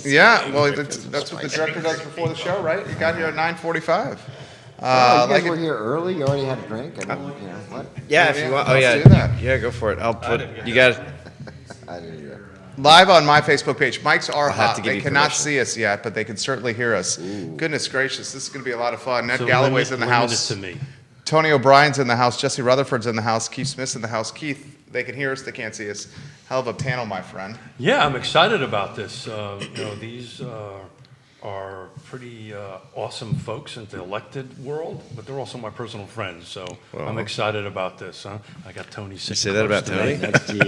Yeah, well, that's what the director does before the show, right? You got here at 9:45. You guys were here early. You already had a drink. I mean, what? Yeah, if you want. Oh, yeah. Let's do that. Yeah, go for it. I'll put. You got it. I didn't either. Live on my Facebook page. Mics are I'll have hot. to give They you cannot permission. see us yet, but they can certainly hear us. Goodness gracious, this is going to be a lot of fun. Ned So Galloway's in the limit house. it to me. Tony O'Brien's in the house. Jesse Rutherford's in the house. Keith Smith's in the house. Keith, they can hear us. They can't see us. Hell of a panel, my friend. Yeah, I'm excited about this. These are pretty awesome folks in the elected world, but they're also my personal friends. So I'm excited about this. Huh? I got Tony sitting. You say that about Tony? Next to you.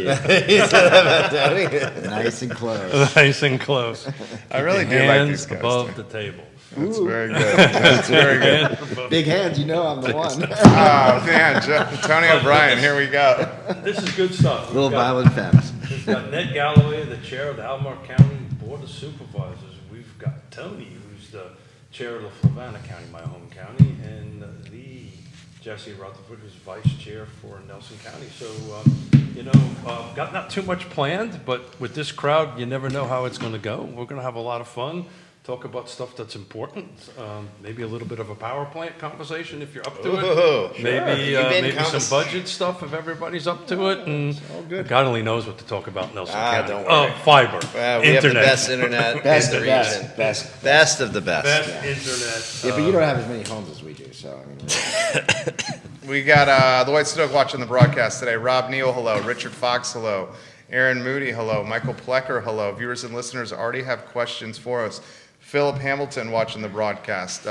You said that about Tony? Nice and close. Nice and close. I really Keep do your like hands these guys. above too. the table. That's very good. That's very good. Hands above- Big hands. You know I'm the one. Oh, man. Tony O'Brien, here we go. This is good stuff. Little We've got- violent femmes. We've got Ned Galloway, the chair of the Albemarle County Board of Supervisors. We've got Tony, who's the chair of the Fluvanna County, my home county, and the Jesse Rutherford, who's vice chair for Nelson County. So, got not too much planned, but with this crowd, you never know how it's going to go. We're going to have a lot of fun. Talk about stuff that's important. Maybe a little bit of a power plant conversation if you're up to Ooh, it. Maybe You've been maybe some convers- budget stuff if everybody's up to it. And God only knows what to talk about in Nelson County. don't worry. Fiber, We have internet, the best internet Best, in the best, region. best. Best of the best. best internet. Yeah, but you don't have as many homes as we do, so I mean. We got the White Snook watching the broadcast today. Rob Neal, hello. Richard Fox, hello. Aaron Moody, hello. Michael Plecker, hello. Viewers and listeners already have questions for us. Philip Hamilton watching the broadcast.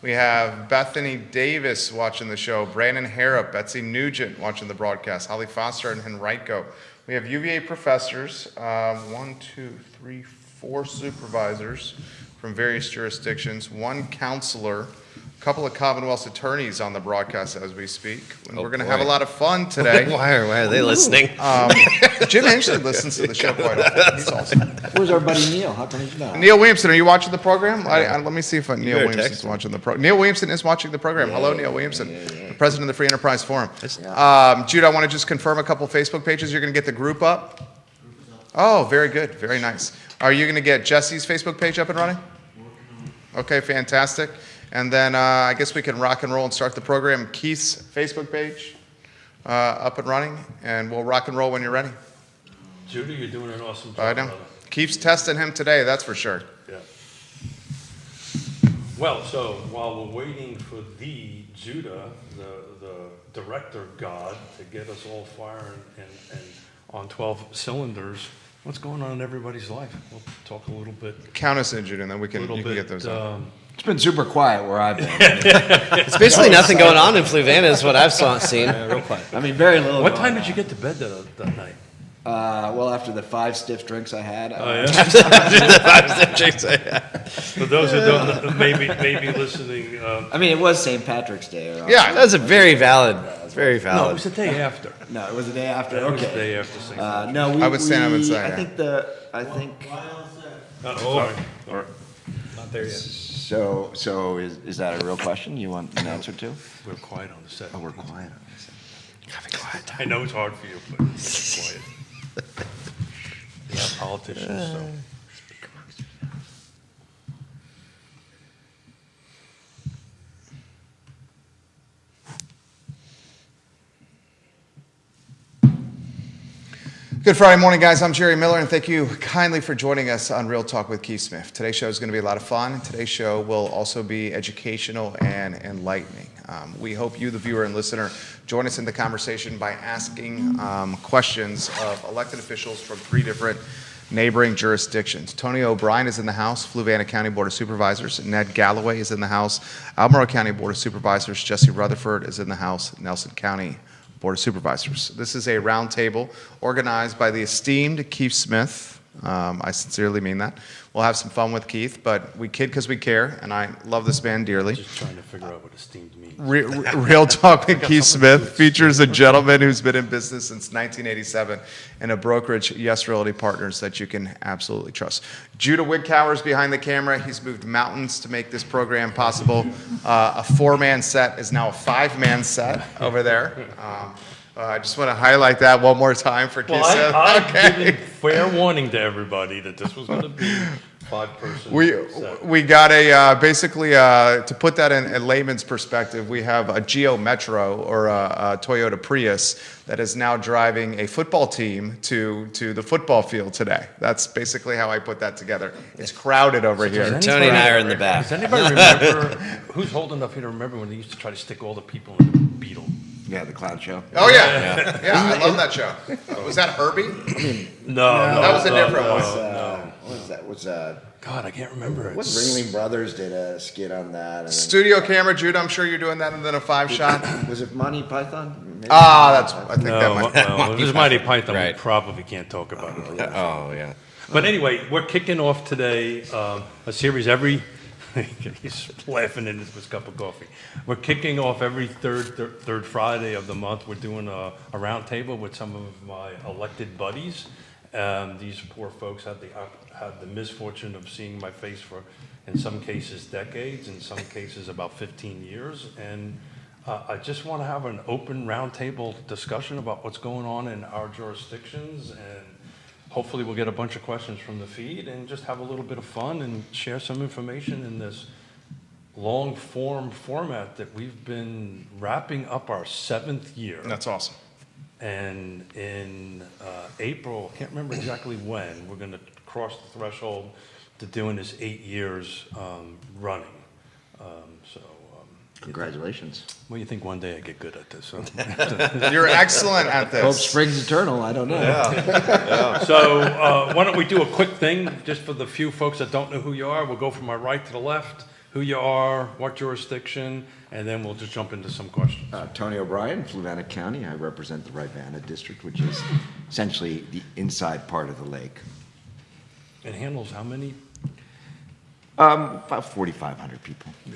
We have Bethany Davis watching the show. Brandon Harrop, Betsy Nugent watching the broadcast. Holly Foster and Henrico. We have UVA professors, 1, 2, 3, 4 supervisors from various jurisdictions, 1 counselor, a couple of Commonwealth's attorneys on the broadcast as we speak. And we're going to have a lot of fun today. Why are they listening? Jim actually listens to the show quite often. He's awesome. Where's our buddy Neil? How come he's not? Neil Williamson, are you watching the program? Let me see if Neil better Williamson's text him. watching the program. Neil Williamson is watching the program. Hello, Neil Williamson, the president of the Free Enterprise Forum. Jude, I want to just confirm a couple Facebook pages. You're going to get the group up? Oh, very good. Very nice. Are you going to get Jesse's Facebook page up and running? Okay, fantastic. And then I guess we can rock and roll and start the program. Keith's Facebook page up and running, and we'll rock and roll when you're ready. Judy, you're doing an awesome job. I know. brother. Keith's testing him today, that's for sure. Yeah. Well, so while we're waiting for the Judah, the director god, to get us all firing and on 12 cylinders, what's going on in everybody's life? We'll talk a little bit. Count us in, Jude, and then you can bit, get those up. It's been super quiet where I've been. It's basically nothing going on in Fluvanna is what I've seen. Real quiet. I mean, very little. What going time did you on. get to bed that night? Well, after the 5 stiff drinks I had. Oh, yeah? That's For those who don't, maybe listening. I mean, it was St. Patrick's Day. Or Yeah, a very valid, very No, it valid. was the day after. No, it was the day after. It was the Okay. day after St. Patrick's. No, we. I would stand up and we- say, I yeah. think. Oh, sorry. Not there yet. So is that a real question you want an answer to? We're quiet on the set. Oh, we're quiet. I know it's hard for you, but it's quiet. You're not politicians, so. Good Friday morning, guys. I'm Jerry Miller, and thank you kindly for joining us on Real Talk with Keith Smith. Today's show is going to be a lot of fun. Today's show will also be educational and enlightening. We hope you, the viewer and listener, join us in the conversation by asking questions of elected officials from 3 different neighboring jurisdictions. Tony O'Brien is in the House, Fluvanna County Board of Supervisors. Ned Galloway is in the House, Albemarle County Board of Supervisors. Jesse Rutherford is in the House, Nelson County Board of Supervisors. This is a roundtable organized by the esteemed Keith Smith. I sincerely mean that. We'll have some fun with Keith, but we kid because we care, and I love this man dearly. Just trying to figure out what esteemed means. Real Talk with Keith Smith features a gentleman who's been in business since 1987 and a brokerage, Yes Realty Partners, that you can absolutely trust. Judah Wigcower's behind the camera. He's moved mountains to make this program possible. A 4-man set is now a 5-man set over there. I just want to highlight that one more time for Keith Well, Smith. I've given fair warning to everybody that this was going to be 5-person. We got basically to put that in layman's perspective, we have a Geo Metro or a Toyota Prius that is now driving a football team to the football field today. That's basically how I put that together. It's crowded over here. Tony and I are in the back. Does anybody remember, who's old enough here to remember when they used to try to stick all the people in the Beetle? Yeah, the clown show. Oh yeah, I love that show. Was that Herbie? No, that was a different one. What was that? Was God, I can't remember it. Ringling Brothers did a skit on that? And then, Studio camera, Jude. I'm sure you're doing that, and then a 5-shot. was it Monty Python? Maybe? I think that might. Well, if it's Mighty Python, Right. we probably can't talk about it. Oh, yeah. But anyway, we're kicking off today a series every. He's laughing in his cup of coffee. We're kicking off every third Friday of the month. We're doing a round table with some of my elected buddies. These poor folks had the misfortune of seeing my face for, in some cases, decades, in some cases about 15 years. And I just want to have an open roundtable discussion about what's going on in our jurisdictions, and hopefully we'll get a bunch of questions from the feed and just have a little bit of fun and share some information in this long form format that we've been wrapping up our 7th year. That's awesome. And in April, I can't remember exactly when, we're going to cross the threshold to doing this 8 years running. Congratulations. Well, you think one day I get good at this? So, You're excellent at Hope this. springs eternal. I don't know. so why don't we do a quick thing just for the few folks that don't know who you are? We'll go from my right to the left. Who you are, what jurisdiction, and then we'll just jump into some questions. Tony O'Brien, Fluvanna County. I represent the Rivanna District, which is essentially the inside part of the lake. It handles how many? About 4,500 people. Yeah.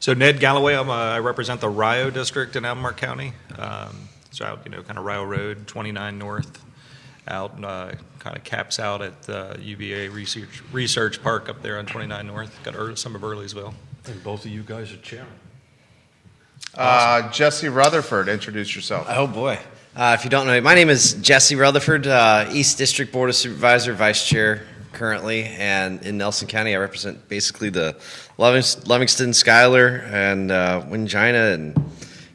So Ned Galloway, I represent the Rio District in Albemarle County. So out, kind of Rio Road, 29 North, out kind of caps out at the UVA Research Park up there on 29 North. Got some of Earlysville. And both of you guys are chairman. Jesse Rutherford, introduce yourself. Oh, boy. If you don't know me, my name is Jesse Rutherford, East District Board of Supervisor, Vice Chair currently, and in Nelson County, I represent basically the Livingston, Schuyler, and Wingina, and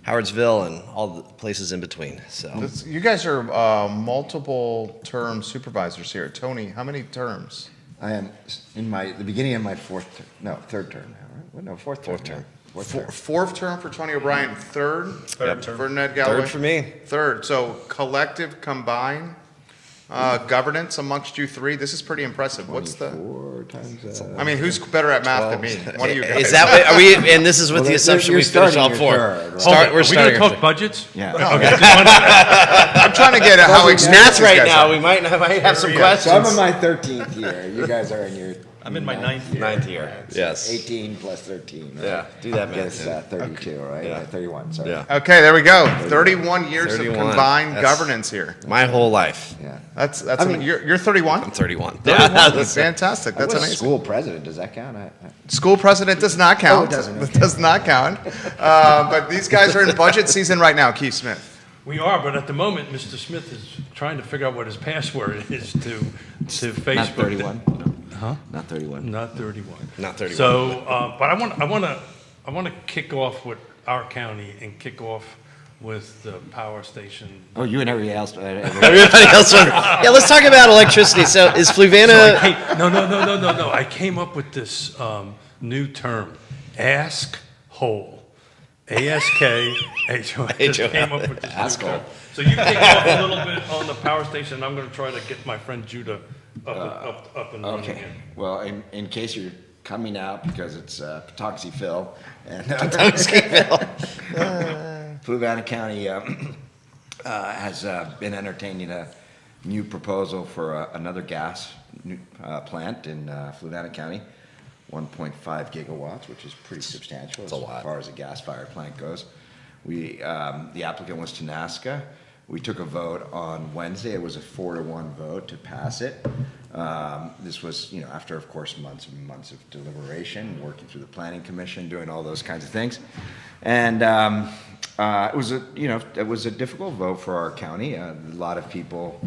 Howardsville, and all the places in between. So You guys are multiple term supervisors here. Tony, how many terms? I am in the beginning of my third term now, right? Well, no, fourth term. Fourth term for Tony O'Brien, third Yep. for Ned Galloway. third for me. Third. So collective combined governance amongst you three. This is pretty impressive. What's the? 4 times. I mean, who's better at math than me? One of you guys. Is that what, are we? And this is with the assumption you're we finish starting all your 4. third, right? We're Are we going starting. to our talk budgets? Yeah. I'm trying to get at how experienced Math these right guys now. are. We might have some So I'm questions. in my 13th year. You guys are in your. I'm in my 9th year. 9th year. Yes. 18 plus 13. Right? Yeah. Do that I math. guess 32, right? Yeah. 31. Sorry. Yeah. Okay, there we go. 31 years 31. of combined That's- governance here. My whole life. Yeah. That's. I mean- You're 31. I'm 31. 31. Yeah. Fantastic. I That's was amazing. school president. Does that count? School president does not count. Oh, it doesn't, It okay. does not count. But these guys are in budget season right now, Keith Smith. We are, but at the moment, Mr. Smith is trying to figure out what his password is to Facebook. Not 31. Huh? Not 31. Not 31. Not 31. So, but I want to kick off with our county and kick off with the power station. Oh, you and everybody else. Everybody else. Yeah. Let's talk about electricity. So is Fluvanna? No. I came up with this new term, ask hole. A-S-K-H-O. I just came up with this Ask new term. hole. So you kick off a little bit on the power station, and I'm going to try to get my friend Judah up and running Okay. again. Well, in case you're coming out because it's Patuxent Phil and Fluvanna County has been entertaining a new proposal for another gas plant in Fluvanna County, 1.5 gigawatts, which is pretty substantial as far as a gas-fired plant goes. The applicant was Tenaska. We took a vote on Wednesday. It was a 4-1 vote to pass it. This was, after, of course, months and months of deliberation, working through the Planning Commission, doing all those kinds of things. And it was a difficult vote for our county. A lot of people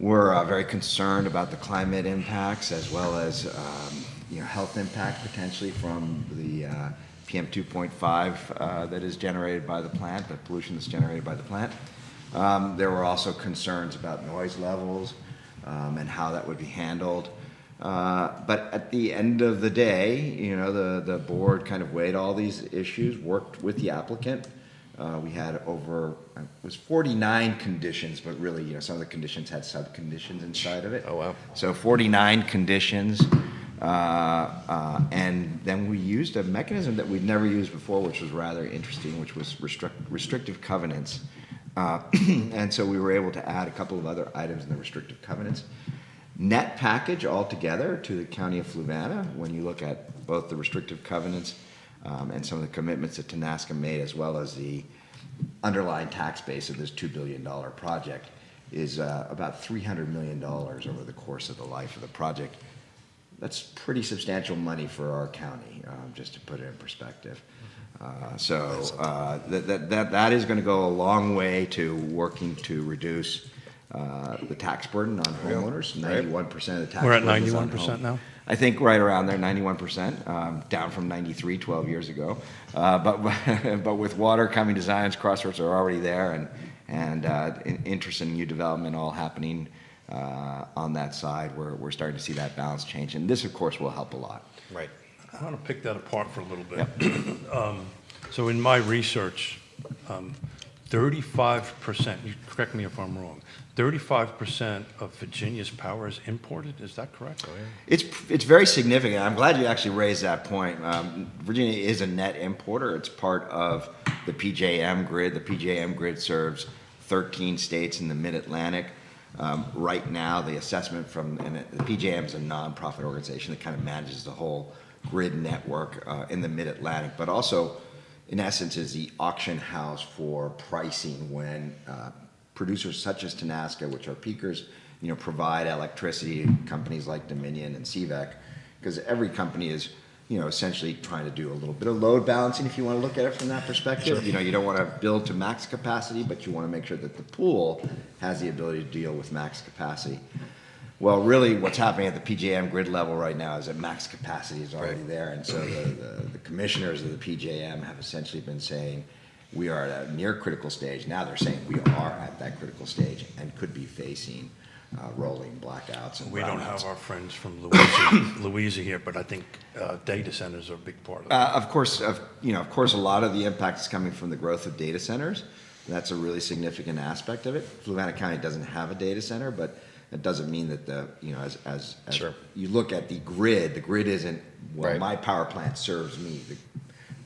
We're very concerned about the climate impacts as well as health impact potentially from the PM 2.5 that is generated by the plant, the pollution that's generated by the plant. There were also concerns about noise levels and how that would be handled. But at the end of the day, the board kind of weighed all these issues, worked with the applicant. We had it was 49 conditions, but really, some of the conditions had sub-conditions inside of it. Oh, wow. So 49 conditions. And then we used a mechanism that we'd never used before, which was rather interesting, which was restrictive covenants. And so we were able to add a couple of other items in the restrictive covenants. Net package altogether to the county of Fluvanna, when you look at both the restrictive covenants and some of the commitments that Tenaska made, as well as the underlying tax base of this $2 billion project, is about $300 million over the course of the life of the project. That's pretty substantial money for our county, just to put it in perspective. That is going to go a long way to working to reduce the tax burden on homeowners. 91% of the tax We're at burden is on 91% home. now? I think right around there, 91%, down from 93 12 years ago. But with water coming to Zion's Crossroads are already there, and interest in new development all happening on that side, we're starting to see that balance change. And this, of course, will help a lot. Right. I want to pick that apart for a little bit. So in my research, 35%, you correct me if I'm wrong, 35% of Virginia's power is imported, is that correct? Oh, yeah. It's very significant. I'm glad you actually raised that point. Virginia is a net importer. It's part of the PJM grid. The PJM grid serves 13 states in the Mid-Atlantic. Right now, the assessment and the PJM is a nonprofit organization that kind of manages the whole grid network in the Mid-Atlantic, but also, in essence, is the auction house for pricing when producers such as Tenaska, which are peakers, provide electricity to companies like Dominion and CVille, because every company is, essentially trying to do a little bit of load balancing, if you want to look at it from that perspective. Sure. You don't want to build to max capacity, but you want to make sure that the pool has the ability to deal with max capacity. Well, really, what's happening at the PJM grid level right now is that max capacity is already there, and so the commissioners of the PJM have essentially been saying, we are at a near critical stage. Now they're saying we are at that critical stage and could be facing rolling blackouts and We brownouts. don't have our friends from Louisa here, but I think data centers are a big part of it. Of course, a lot of the impact is coming from the growth of data centers. That's a really significant aspect of it. Fluvanna County doesn't have a data center, but that doesn't mean that as Sure. you look at the grid isn't, well, Right. my power plant serves me.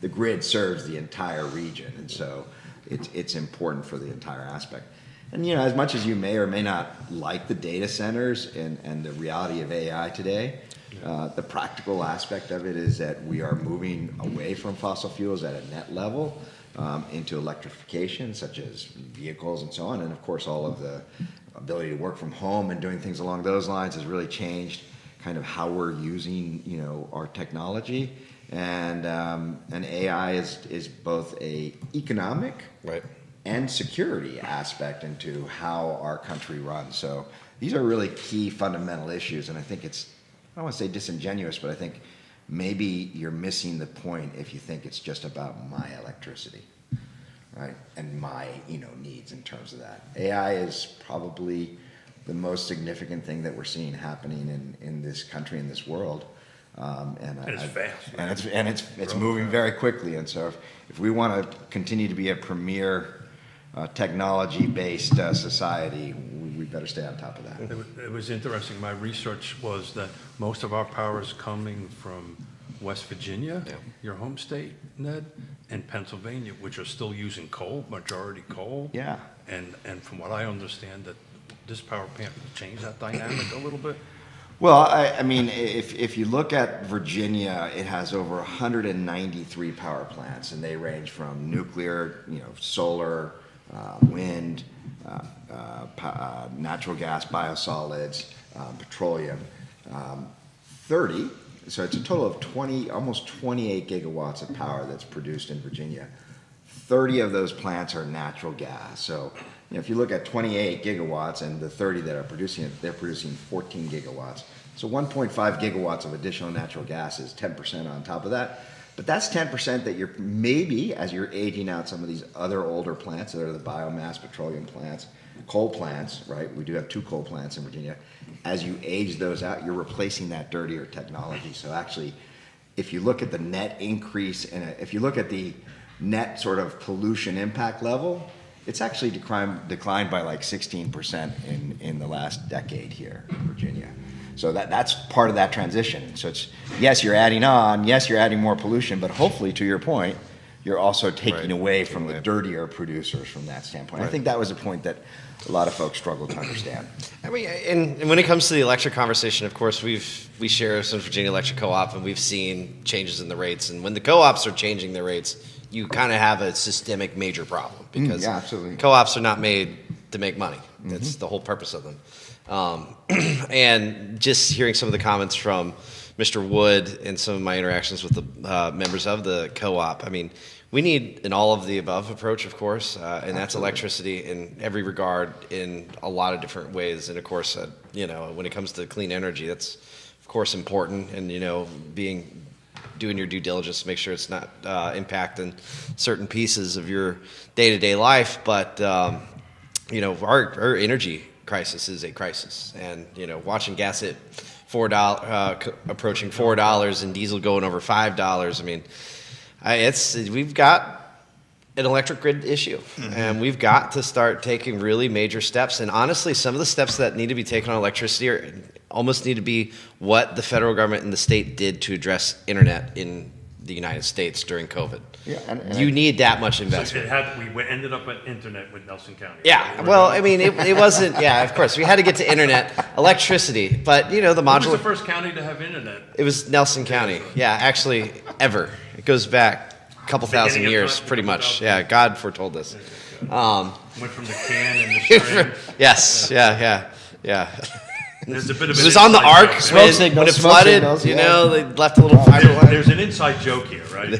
The grid serves the entire region, and so it's important for the entire aspect. And as much as you may or may not like the data centers and the reality of AI today, the practical aspect of it is that we are moving away from fossil fuels at a net level into electrification, such as vehicles and so on. And of course, all of the ability to work from home and doing things along those lines has really changed kind of how we're using our technology. And AI is both a economic Right. and security aspect into how our country runs. So these are really key fundamental issues, and I think I don't want to say disingenuous, but I think maybe you're missing the point if you think it's just about my electricity, right? And my needs in terms of that. AI is probably the most significant thing that we're seeing happening in this country, in this world. And it's fast. And it's moving very quickly. And so if we want to continue to be a premier technology-based society, we better stay on top of that. It was interesting. My research was that most of our power is coming from West Virginia, your home state, Ned, and Pennsylvania, which are still using coal, majority coal. Yeah. And from what I understand, that this power plant will change that dynamic a little bit. Well, I mean, if you look at Virginia, it has over 193 power plants, and they range from nuclear, solar, wind, natural gas, biosolids, petroleum. 30, so it's a total of 20, almost 28 gigawatts of power that's produced in Virginia. 30 of those plants are natural gas. So if you look at 28 gigawatts and the 30 that are producing it, they're producing 14 gigawatts. So 1.5 gigawatts of additional natural gas is 10% on top of that. But that's 10% that you're maybe, as you're aging out some of these other older plants that are the biomass petroleum plants, coal plants, right? We do have 2 coal plants in Virginia. As you age those out, you're replacing that dirtier technology. So actually, if you look at the net increase and if you look at the net sort of pollution impact level, it's actually declined by like 16% in the last decade here in Virginia. So that's part of that transition. So it's, yes, you're adding on, yes, you're adding more pollution, but hopefully, to your point, you're also taking away from the dirtier producers from that standpoint. I think that was a point that a lot of folks struggle to understand. I mean, and when it comes to the electric conversation, of course, we share some Virginia Electric Co-op, and we've seen changes in the rates. And when the co-ops are changing their rates, you kind of have a systemic major problem because yeah, absolutely. Co-ops are not made to make money. That's the whole purpose of them. And just hearing some of the comments from Mr. Wood and some of my interactions with the members of the co-op, I mean, we need an all of the above approach, of course, and that's electricity in every regard in a lot of different ways. And of course, when it comes to clean energy, that's of course important. And doing your due diligence to make sure it's not impacting certain pieces of your day-to-day life. But our energy crisis is a crisis, and watching gas at approaching $4 and diesel going over $5. I mean, we've got an electric grid issue, and we've got to start taking really major steps. And honestly, some of the steps that need to be taken on electricity almost need to be what the federal government and the state did to address internet in the United States during COVID. Yeah, and you need that much So investment. we ended up at internet with Nelson County. Yeah, well, I mean, it wasn't. Yeah, of course, we had to get to internet, electricity, but the Who was the modular. first county to have internet? It was Nelson County. Yeah, actually, ever. It goes back a couple thousand Beginning of years, time, pretty much. 2000. Yeah, God foretold this. Went from the can and the string. Yes, yeah. There's a bit of It an was on the inside ark joke. when it flooded. They left a little fiber line. There's an inside joke here, right?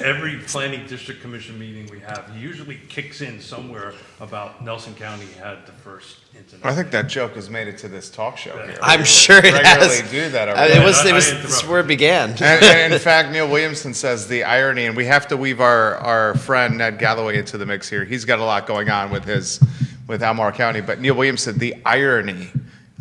Every planning district commission meeting we have, he usually kicks in somewhere about Nelson County had the first internet. I think that joke has made it to this talk show here. I'm sure it regularly has. do that. It was. I This is where it began. And in fact, Neil Williamson says the irony, and we have to weave our friend Ned Galloway into the mix here. He's got a lot going on with Albemarle County, but Neil Williamson, the irony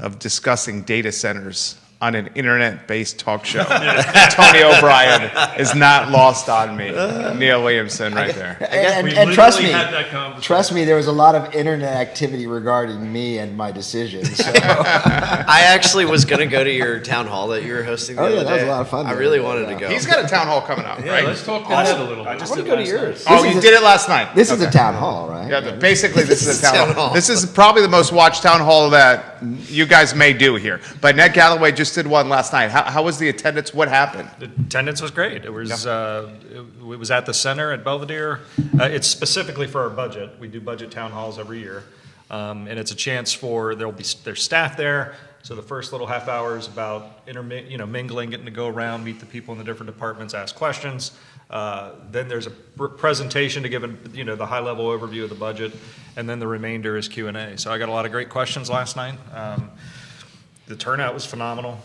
of discussing data centers on an internet-based talk show. Tony O'Brien is not lost on me. Neil Williamson right there. We And trust literally me, had that conversation. trust me, there was a lot of internet activity regarding me and my decisions. So. I actually was going to go to your town hall that you were hosting the Oh, other yeah, day. that was a lot of fun I there. really wanted to go. He's got a town hall coming up, Yeah, right? let's talk to Ned a little bit. I just I want did to go to last night. yours. Oh, This you is did it last night. This is Okay. a town hall, right? Yeah, basically this is a town hall. hall. This is probably the most watched town hall that you guys may do here. But Ned Galloway just did one last night. How was the attendance? What happened? The attendance was great. It was it was at the center at Belvedere. It's specifically for our budget. We do budget town halls every year, and it's a chance for there's staff there. So the first little half hour is about mingling, getting to go around, meet the people in the different departments, ask questions. Then there's a presentation to give the high level overview of the budget, and then the remainder is Q&A. So I got a lot of great questions last night. The turnout was phenomenal.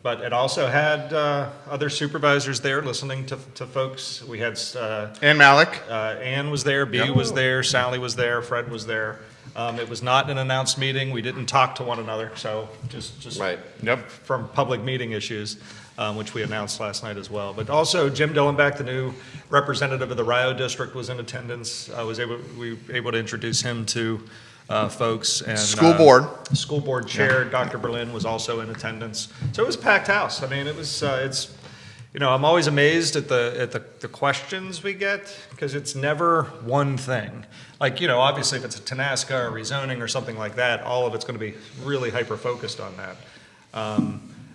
But it also had other supervisors there listening to folks. We had And Malik? Ann was there, B was there, Sally was there, Fred was there. It was not an announced meeting. We didn't talk to one another, so just Right. Yep. from public meeting issues, which we announced last night as well. But also Jim Dillenbeck, the new representative of the Rio District, was in attendance. We were able to introduce him to folks. And School board. School board chair, Dr. Berlin, was also in attendance. So it was a packed house. I mean, it was, I'm always amazed at the questions we get, because it's never one thing. Like, obviously if it's a TANASCA or rezoning or something like that, all of it's going to be really hyper-focused on that.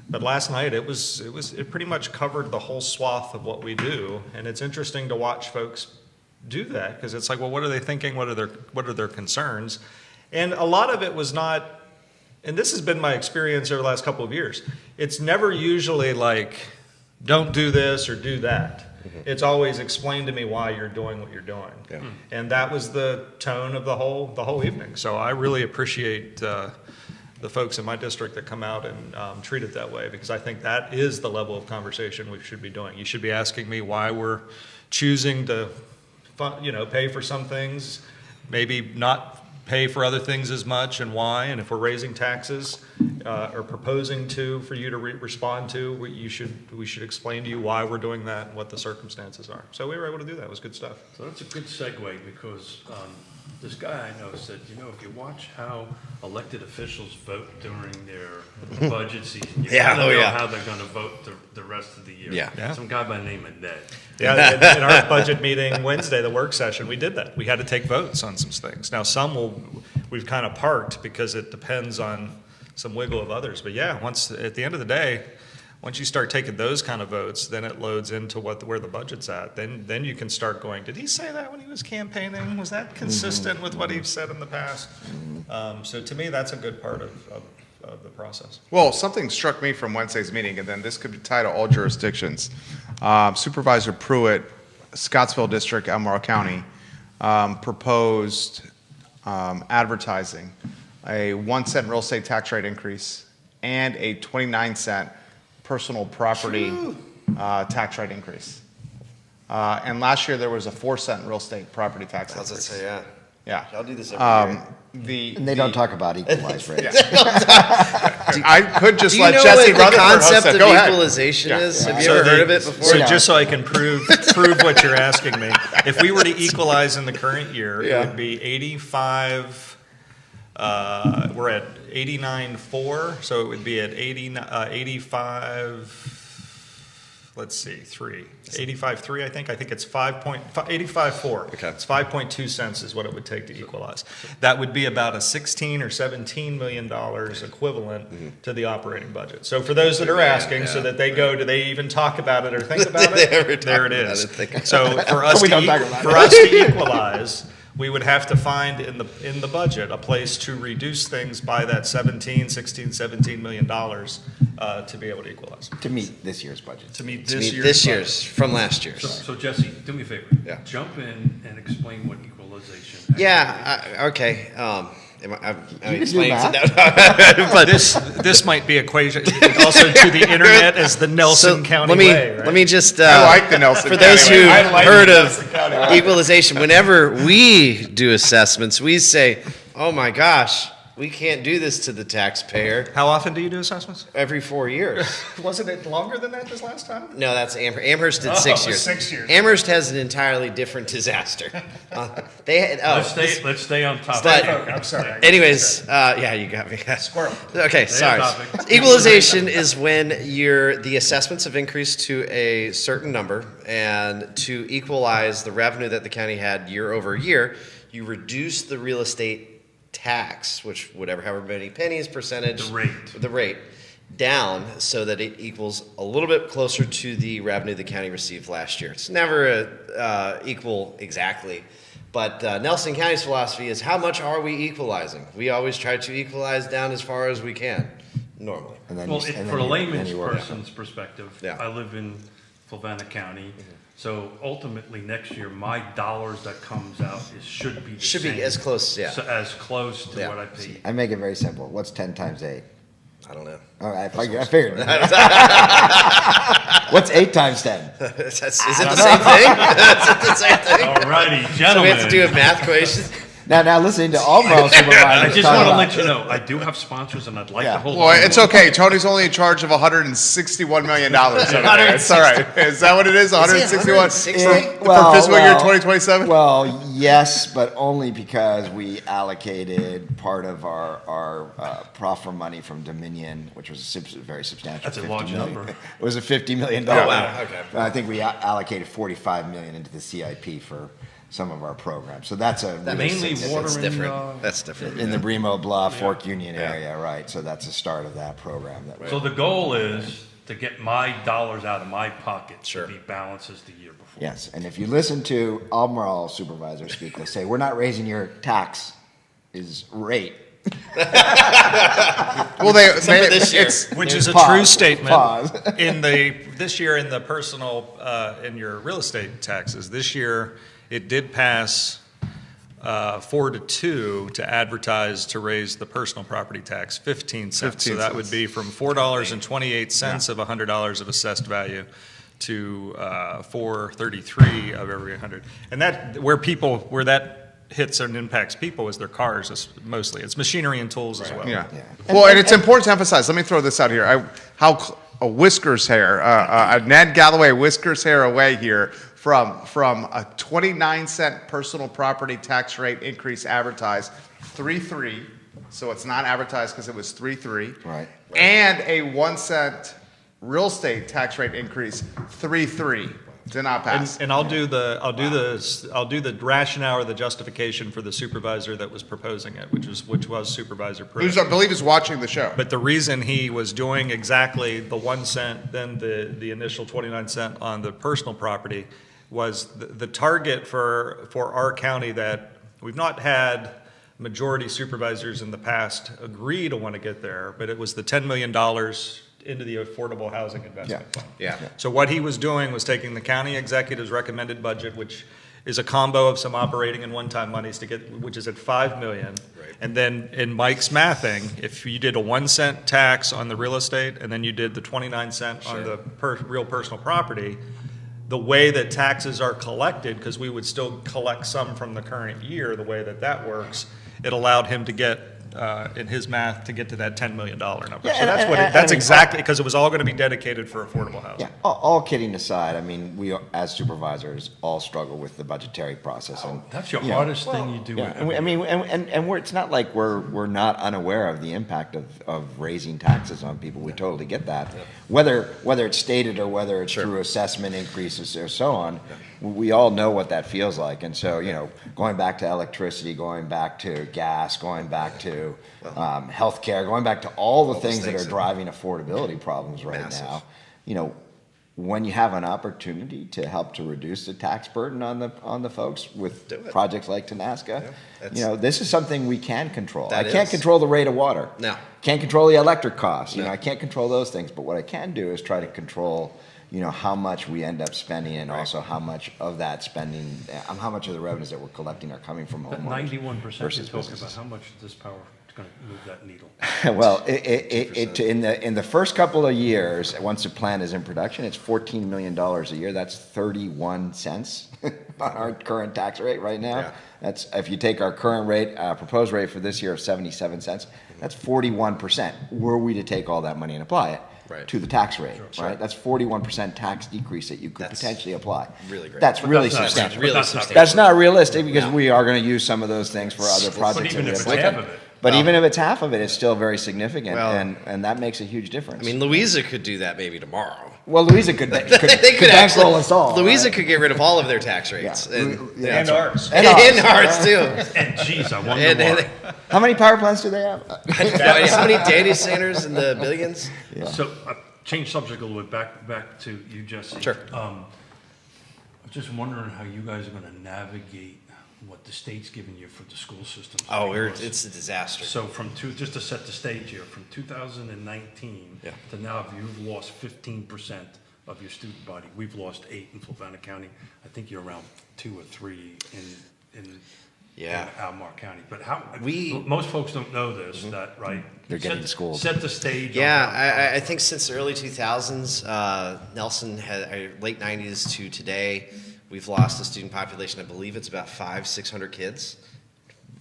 But last night it pretty much covered the whole swath of what we do. And it's interesting to watch folks do that, because it's like, well, what are they thinking? What are their concerns? And a lot of it was not, and this has been my experience over the last couple of years, it's never usually like, don't do this or do that. It's always explain to me why you're doing what you're doing. Yeah. And that was the tone of the whole evening. So I really appreciate the folks in my district that come out and treat it that way, because I think that is the level of conversation we should be doing. You should be asking me why we're choosing to, pay for some things, maybe not pay for other things as much, and why. And if we're raising taxes or proposing to for you to respond to, we should explain to you why we're doing that and what the circumstances are. So we were able to do that. It was good stuff. So that's a good segue, because this guy I know said, if you watch how elected officials vote during their budget season, you Yeah, kind of oh, know yeah. how they're going to vote the rest of the year. Yeah. Yeah. Some guy by the name of Ned. Yeah, in our budget meeting Wednesday, the work session, we did that. We had to take votes on some things. Now, we've kind of parked because it depends on some wiggle of others. But yeah, at the end of the day, once you start taking those kind of votes, then it loads into where the budget's at. Then you can start going, did he say that when he was campaigning? Was that consistent with what he's said in the past? So to me, that's a good part of the process. Well, something struck me from Wednesday's meeting, and then this could be tied to all jurisdictions. Supervisor Pruitt, Scottsville District, Albemarle County, proposed advertising a 1 cent real estate tax rate increase and a 29-cent personal property tax rate increase. And last year there was a 4-cent real estate property tax How's that increase. say, yeah? Yeah. Y'all do this every year. And they don't talk about equalized rates. I could just Do you let know Jesse what the Rutherford host concept it. of Go ahead. equalization Yeah. is? Have you So ever heard of it before? So Yeah. just so I can prove what you're asking me, if we were to equalize in the current year, Yeah. it would be 85. We're at 89.4, so it would be at 85. Let's see, 85.3, I think. I think it's 85.4. Okay. It's 5.2 cents is what it would take to equalize. That would be about a 16 or 17 million dollars equivalent to the operating budget. So for those that are asking, so that they go, do they even talk about it or think about Did they ever it? talk There it about is. it? Think- So for us We to don't talk about for us to equalize, we would have to find in the budget a place to reduce things by that 17 million dollars to be able to equalize. To meet this year's budget. To meet To this meet year's this budget. year's from last year's. So Jesse, do me a favor. Yeah. Jump in and explain what equalization actually is. Yeah, okay. I'm can do explaining math. to but This might be equation also to the internet as the Nelson County way, right? let me just I like the Nelson for County those way. who I like heard the of Nelson County way. equalization, whenever we do assessments, we say, "Oh my gosh, we can't do this to the taxpayer." How often do you do assessments? Every 4 years. Wasn't it longer than that this last time? No, that's Amherst. Amherst did 6 years. 6 years. Amherst has an entirely different disaster. They had, Let's stay on topic. But- here. I'm sorry. Anyways, yeah, you got me. Squirrel. Okay, sorry. topic. Equalization is when the assessments have increased to a certain number, and to equalize the revenue that the county had year over year, you reduce the real estate tax, which however many pennies percentage, the rate down so that it equals a little bit closer to the revenue the county received last year. It's never equal exactly. But Nelson County's philosophy is, how much are we equalizing? We always try to equalize down as far as we can, normally. And then Well, you- and then for a you- layman's then you work. person's perspective, Yeah. I live in Fluvanna County, so ultimately next year, my dollars that comes out should be the Should same. be as close, yeah. So as close to Yeah. what I paid. I make it very simple. What's 10 times 8? I don't know. All right, I figured. What's 8 times 10? Is it the same thing? Is it the same thing? Alrighty, So we gentlemen. have to do a math equation? Now listening to Albemarle I supervisors just talk want to about- let you know, I do have sponsors and I'd like Yeah. to hold Well, on. it's okay. Tony's only in charge of $161 million over there. It's all right. Is that what it is? 161 160? for fiscal year 2027? Well, yes, but only because we allocated part of our proffer money from Dominion, which was a very substantial. That's a 50 large million. number. It was a $50 million. Oh, wow, okay. I think we allocated $45 million into the CIP for some of our programs. So that's a really Mainly significant- water That's and, different. That's different. in the Bremo Bluff, Fork Union area, right? So that's the start of that program. That So the goal is to get my dollars out of my pocket Sure. to be balanced as the year before. Yes, and if you listen to Albemarle supervisors speak, they say, we're not raising your tax rate. Well, they for this year. Which is a Pause. true statement. Pause. This year in the personal, in your real estate taxes, this year, it did pass 4-2 to advertise to raise the personal property tax 15 cents. So 15 that would cents. be from $4.28 of $100 of assessed value to $4.33 of every 100. And that, where that hits and impacts people is their cars, mostly. It's machinery and tools as well. Yeah. Well, and it's important to emphasize. Let me throw this out here. A whiskers hair, a Ned Galloway whiskers hair away here from a 29-cent personal property tax rate increase advertised, 3.3. So it's not advertised because it was 3.3. Right. And a 1 cent real estate tax rate increase, 3.3. Did not pass. And I'll do the rationale or the justification for the supervisor that was proposing it, which was Supervisor Pruitt. Who's, I believe, is watching the show. But the reason he was doing exactly the 1 cent, then the initial 29 cents on the personal property was the target for our county, that we've not had majority supervisors in the past agree to want to get there, but it was the $10 million into the Affordable Housing Investment Fund. Yeah. So what he was doing was taking the county executive's recommended budget, which is a combo of some operating and one-time monies which is at $5 million. Right. And then in Mike's mathing, if you did a 1 cent tax on the real estate and then you did the 29 cent on the real personal property, the way that taxes are collected, because we would still collect some from the current year, the way that works, it allowed him to get, in his math, to get to that $10 million number. Yeah, So that's exactly, because it was all going to be dedicated for affordable housing. Yeah, all kidding aside, I mean, we, as supervisors, all struggle with the budgetary process. And That's your you know, hardest thing you do. Yeah, and it's not like we're not unaware of the impact of raising taxes on people. We totally get that. Whether it's stated or whether it's through assessment increases or so on, we all know what that feels like. And so, going back to electricity, going back to gas, going back to healthcare, going back to all the things that are driving affordability problems right now, when you have an opportunity to help to reduce the tax burden on the folks with projects like Tenasca, this is something we can control. I can't control the rate of water. No. Can't control the electric costs. No. I can't control those things. But what I can do is try to control, how much we end up spending, and also how much of that spending, how much of the revenues that we're collecting are coming from But homeowners 91% you're versus talking about, businesses. how much is this power going to move that needle? Well, in the first couple of years, once the plant is in production, it's $14 million a year. That's 31 cents on our current tax rate right now. Yeah. That's, if you take our current rate, proposed rate for this year of 77 cents, that's 41%. Were we to take all that money and apply it to the tax rate, right? That's 41% tax decrease that you could potentially apply. Really great. That's really that's not- substantial. Really that's not- substantial. That's not realistic, because we are going to use some of those things for other projects. But even that if we it's have. half of it. But even if it's half of it, it's still very significant, Well, and that makes a huge difference. I mean, Louisa could do that maybe tomorrow. well, Louisa could They could bankroll actually, us all. Louisa right? could get rid of all of their tax rates. Yeah. And, Yeah, And ours. And and ours. ours too. And geez, I wonder And, why. How many power plants do they have? how many data centers in the billions? So, change subject a little bit, back to you, Jesse. Sure. I'm just wondering how you guys are going to navigate what the state's giving you for the school systems. Oh, Because- it's a disaster. So just to set the stage here, from 2019 to now, you've lost 15% of your student body. We've lost 8 in Fluvanna County. I think you're around 2 or 3 in Albemarle County. But most folks don't know this, that, right? They're getting schooled. Set the stage. on Yeah, how- I think since the early 2000s, Nelson had late 90s to today, we've lost a student population. I believe it's about 500-600 kids.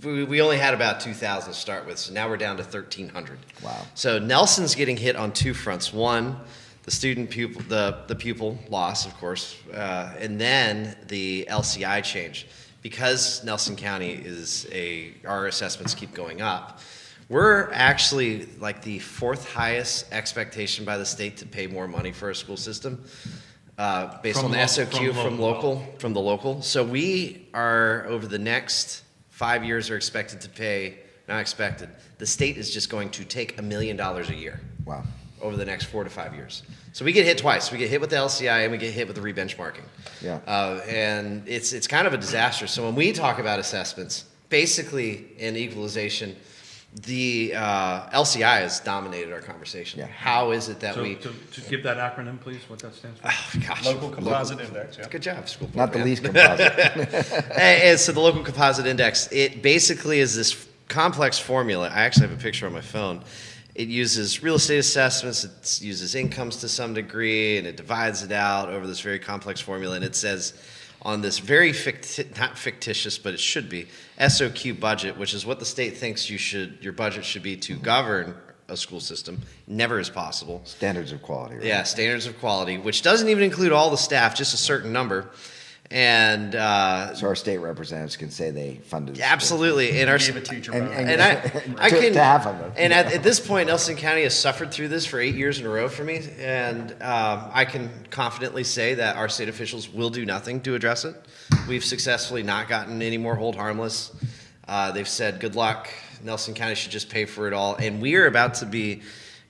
We only had about 2,000 to start with, so now we're down to 1,300. Wow. So Nelson's getting hit on 2 fronts. One, the student pupil, the pupil loss, of course, and then the LCI change. Because Nelson County our assessments keep going up, we're actually like the 4th highest expectation by the state to pay more money for our school system, based From on the local- SOQ from the local. So we are, over the next 5 years, are expected to pay, not expected, the state is just going to take $1 million a year. Wow. Over the next 4 to 5 years. So we get hit twice. We get hit with the LCI and we get hit with the rebenchmarking. Yeah. And it's kind of a disaster. So when we talk about assessments, basically in equalization, The LCI has dominated our conversation. Yeah. How is it that So we? to give that acronym, please, what that stands for? Oh, gosh. Local composite index, yeah. Good job, school board. Not the man. least composite. And so the local composite index, it basically is this complex formula. I actually have a picture on my phone. It uses real estate assessments, it uses incomes to some degree, and it divides it out over this very complex formula. And it says on this very not fictitious, but it should be, SOQ budget, which is what the state thinks your budget should be to govern a school system. Never is possible. Standards of quality. Right? Yeah, standards of quality, which doesn't even include all the staff, just a certain number. And So our state representatives can say they funded. the absolutely, and our Gave a teacher school. bonus. and I to, can to half of them. and at this point, Nelson County has suffered through this for 8 years in a row for me, and I can confidently say that our state officials will do nothing to address it. We've successfully not gotten any more hold harmless. They've said, "Good luck. Nelson County should just pay for it all," and we are about to be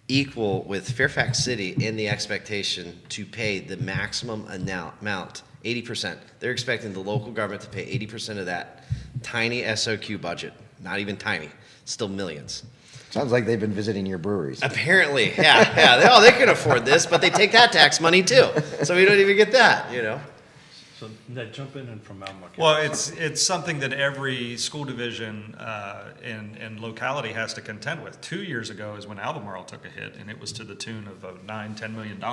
equal with Fairfax City in the expectation to pay the maximum amount. 80%. They're expecting the local government to pay 80% of that tiny SOQ budget. Not even tiny, still millions. Sounds like they've been visiting your breweries. Apparently, yeah. They can afford this, but they take that tax money too. So we don't even get that, you know. So Ned, jump in and from Almar County. Well, it's something that every school division and locality has to contend with. 2 years ago is when Albemarle took a hit, and it was to the tune of $9-10 million.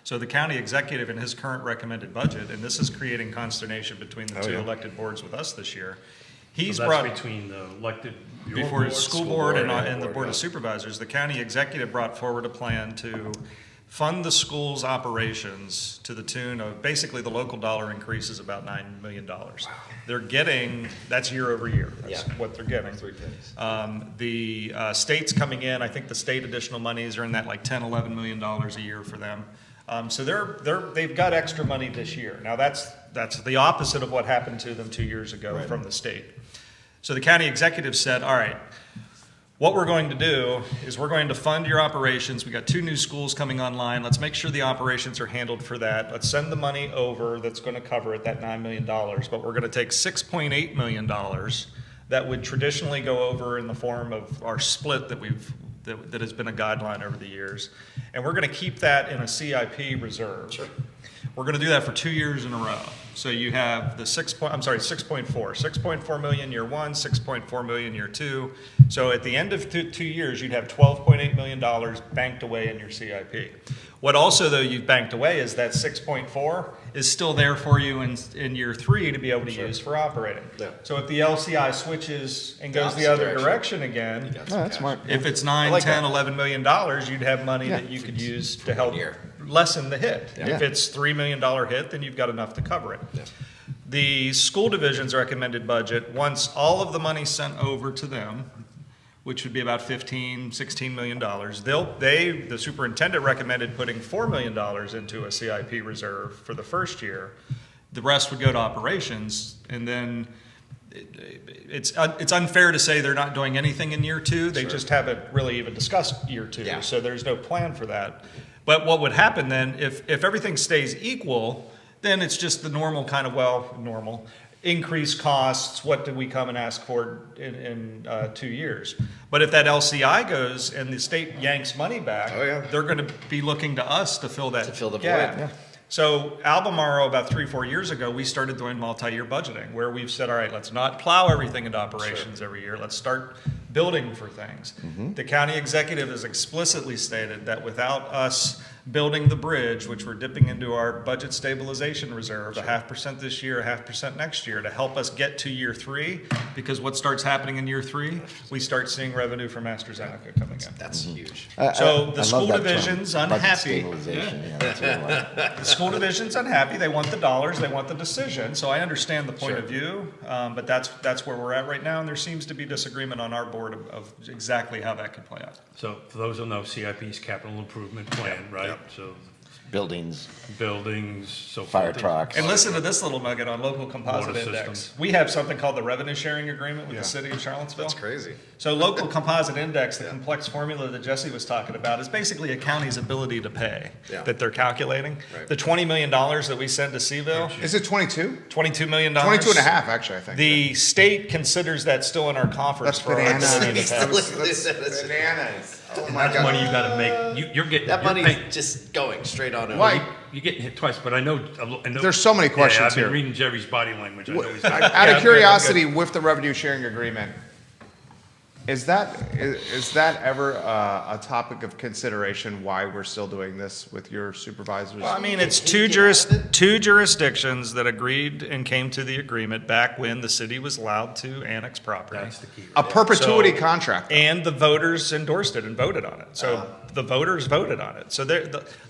So the county executive in his current recommended budget, and this is creating consternation between the two elected boards with us this year. He's So brought that's between the elected, your before board, school board and the board, board of yeah. supervisors, the county executive brought forward a plan to fund the school's operations to the tune of, basically the local dollar increase is about $9 million. They're getting, that's year over year, that's Yeah. what they're getting. The state's coming in, I think the state additional monies are in that like $10-11 million a year for them. So they've got extra money this year. Now that's the opposite of what happened to them 2 years ago from the state. So the county executive said, all right, what we're going to do is we're going to fund your operations. We got 2 new schools coming online. Let's make sure the operations are handled for that. Let's send the money over that's going to cover it, that $9 million. But we're going to take $6.8 million that would traditionally go over in the form of our split that has been a guideline over the years. And we're going to keep that in a CIP reserve. Sure. We're going to do that for 2 years in a row. So you have the 6.4 million year one, 6.4 million year two. So at the end of 2 years, you'd have $12.8 million banked away in your CIP. What also, though, you've banked away is that 6.4 is still there for you in year 3 to be able to use for operating. Yeah. So if the LCI switches and goes the opposite other direction again, That's smart. if it's 9, like 10, that. $11 million, you'd have money that you could use to help year. lessen the hit. Yeah. If it's $3 million hit, then you've got enough to cover it. Yeah. The school division's recommended budget, once all of the money's sent over to them, which would be about $16 million, the superintendent recommended putting $4 million into a CIP reserve for the first year. The rest would go to operations, and then it's unfair to say they're not doing anything in year 2. They just haven't really even discussed year 2, Yeah. so there's no plan for that. But what would happen then, if everything stays equal, then it's just the normal kind of, normal increased costs. What did we come and ask for in 2 years? But if that LCI goes and the state yanks money back, Oh, yeah. they're going to be looking to us to fill that To fill the gap. void. Yeah. So Albemarle, about 3-4 years ago, we started doing multi-year budgeting, where we've said, all right, let's not plow everything into operations every year. Let's start building for things. The county executive has explicitly stated that without us building the bridge, which we're dipping into our budget stabilization reserve, 0.5% this year, 0.5% next year, to help us get to year 3, because what starts happening in year 3, we start seeing revenue from AstraZeneca coming in. That's huge. So the I school love that term, division's budget unhappy. stabilization. Yeah, that's what I like. The school division's unhappy. They want the dollars. They want the decision. So I understand the point of view, but that's where we're at right now. And there seems to be disagreement on our board of exactly how that could play out. So for those who know, CIP is capital improvement plan, right? So buildings, so fire forth. trucks. And listen to this little nugget on local composite Water index. systems. We have something called the revenue sharing agreement with Yeah. the city of Charlottesville. That's crazy. So local composite index, the complex formula that Jesse was talking about, is basically a county's ability to pay Yeah. that they're calculating. Right. The $20 million that we send to CVille, Is it 22? $22 million. 22 and a half, actually, I think. The state considers that still in our coffers That's for our bananas. ability to pay. That's bananas. Oh And my that's money God. you gotta make. You're getting That you're money's paying- just going straight on over. Why? You're getting hit twice, but I know. There's so many questions I've been here. reading Jerry's body language. I know he's Out Yeah, of I'm curiosity, with the revenue sharing agreement, is that ever a topic of consideration why we're still doing this with your supervisors? Well, I mean, it's two jurisdictions that agreed and came to the agreement back when the city was allowed to annex property. That's the key. A perpetuity So- contract. And the voters endorsed it and voted on it. So the voters voted on it. So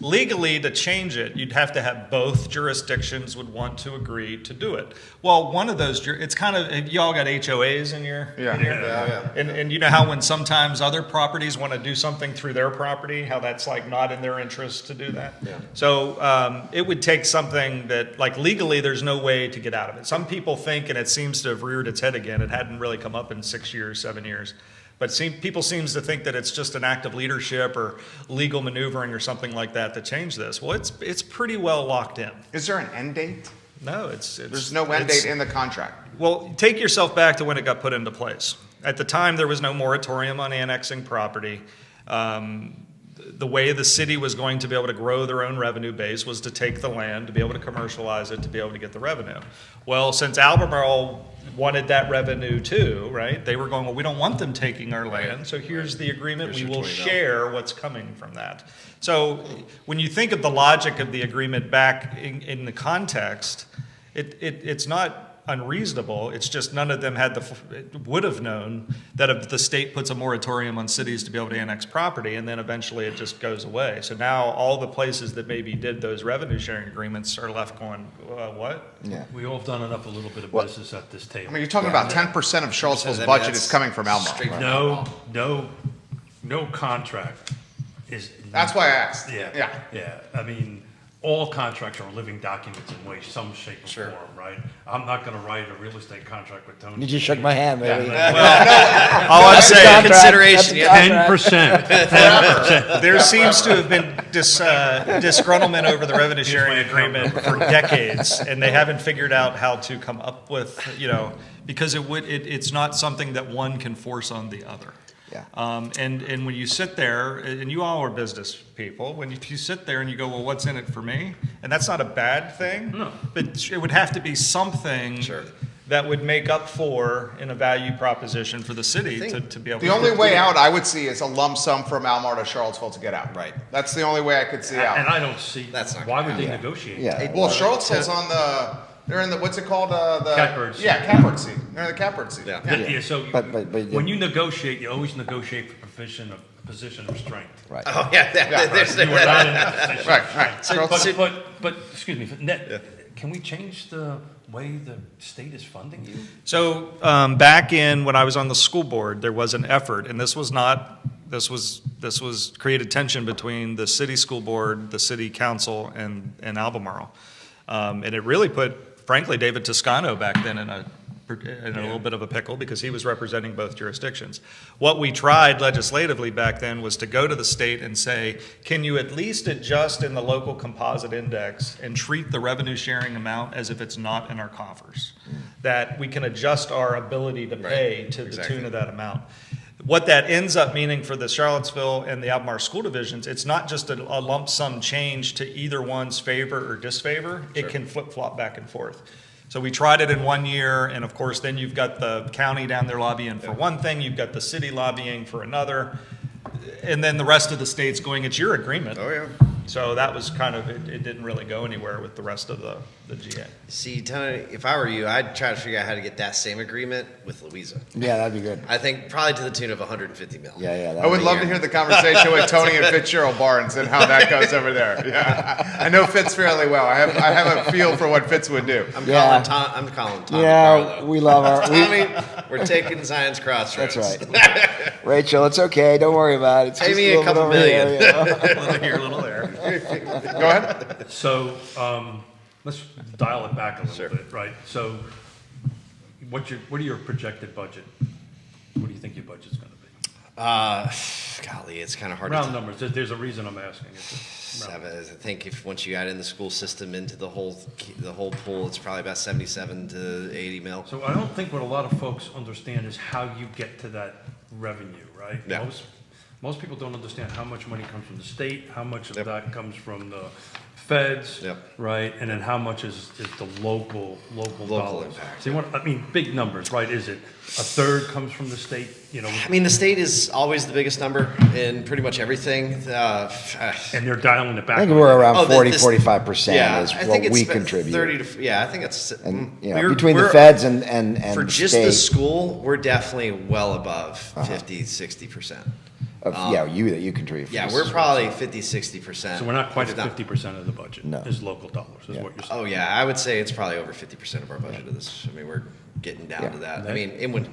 legally, to change it, you'd have to have both jurisdictions would want to agree to do it. Well, one of those, it's kind of, y'all got HOAs in your? Yeah. And you know how when sometimes other properties want to do something through their property, how that's like not in their interest to do that? Yeah. So it would take something that, like legally, there's no way to get out of it. Some people think, and it seems to have reared its head again, it hadn't really come up in 6 years, 7 years. But people seems to think that it's just an act of leadership or legal maneuvering or something like that to change this. Well, it's pretty well locked in. Is there an end date? No, it's There's no end it's- date in the contract. Well, take yourself back to when it got put into place. At the time, there was no moratorium on annexing property. The way the city was going to be able to grow their own revenue base was to take the land, to be able to commercialize it, to be able to get the revenue. Well, since Albemarle wanted that revenue too, right? They were going, well, we don't want them taking our land, so here's the agreement. Here's We your will $20. share what's coming from that. So when you think of the logic of the agreement back in the context, it's not unreasonable. It's just none of them would have known that if the state puts a moratorium on cities to be able to annex property, and then eventually it just goes away. So now all the places that maybe did those revenue sharing agreements are left going, what? Yeah. We all have done enough a little bit of business at this table. I mean, you're talking about 10% of Charlottesville's I mean, budget that's is coming from Albemarle. straight from No contract is. That's why I asked. Yeah. Yeah. I mean, all contracts are living documents in way, some shape or Sure. form, right? I'm not gonna write a real estate contract with Tony. You just shook my hand, baby. All I'm That's a saying, contract. consideration, That's a yeah. contract. 10%. there seems to have been disgruntlement over the revenue sharing agreement for decades, and they haven't figured out how to come up with, because it's not something that one can force on the other. Yeah. And when you sit there, and you all are business people, when you sit there and you go, well, what's in it for me? And that's not a bad thing. No. But it would have to be something Sure. that would make up for in a value proposition for the city to be able to. The only way out I would see is a lump sum from Albemarle to Charlottesville to get out. Right. That's the only way I could see And out. I don't see, That's not why gonna would they happen. negotiate? Yeah. Well, Charlottesville's on they're in the, what's it called? The Catbird seat. Yeah, catbird seat. They're in the catbird seat. Yeah. Yeah, so But when you negotiate, you always negotiate for position of strength. Right. Oh, yeah. There's You are not in that position. Right. Charlottesville- But, excuse me, Ned, can we change the way the state is funding you? So back in when I was on the school board, there was an effort, and this was created tension between the city school board, the city council, and Albemarle, and it really put, frankly, David Toscano back then in a little bit of a pickle because he was representing both jurisdictions. What we tried legislatively back then was to go to the state and say, can you at least adjust in the local composite index and treat the revenue sharing amount as if it's not in our coffers? That we can adjust our ability to pay to the tune of that amount. What that ends up meaning for the Charlottesville and the Albemarle school divisions, it's not just a lump sum change to either one's favor or disfavor. It can flip-flop back and forth. So we tried it in 1 year, and of course, then you've got the county down there lobbying for one thing, you've got the city lobbying for another, and then the rest of the states going, it's your agreement. Oh, yeah. So that was kind of, it didn't really go anywhere with the rest of the GA. See, Tony, if I were you, I'd try to figure out how to get that same agreement with Louisa. Yeah, that'd be good. I think probably to the tune of 150 mil. Yeah. I would love to hear the conversation with Tony and Fitzgerald Barnes and how that goes over there. Yeah, I know Fitz fairly well. I have a feel for what Fitz would do. I'm Yeah. calling Tom. Yeah, Barlow. we love our. Tommy, we're taking Zion's Crossroads. That's right. Rachel, it's okay. Don't worry about it. It's Pay just me a little bit couple over here, million. you know? A little here, a little there. Go ahead. So, let's dial it back a little bit, right? So, what are your projected budget? What do you think your budget's gonna be? Golly, it's kind of hard Round to numbers, there's a reason I'm asking. It's round. I think if once you add in the school system into the whole pool, it's probably about 77 to 80 mil. So I don't think what a lot of folks understand is how you get to that revenue, right? Yeah. Most people don't understand how much money comes from the state, how much of Yep. that comes from the feds, Yep. right? And then how much is the local dollars. impact, So you want, I mean, big numbers, right? Is it a third comes from the state, you know? I mean, the state is always the biggest number in pretty much everything. And they're dialing it back. I think we're around Oh, 45% yeah, is I what think it's we about contribute. 30 to, yeah, I think it's, And, you know, we're- between the we're- feds and for the just the state, school, we're definitely well above 50, 60%. you contribute. for Yeah, this we're as well. probably 50, 60%. So we're not quite if at 50% of the budget. No. Is local dollars, is Yeah. what you're saying. Oh, yeah, I would say it's probably over 50% of our budget of this. I mean, we're getting down Yeah. to that. I mean, it would,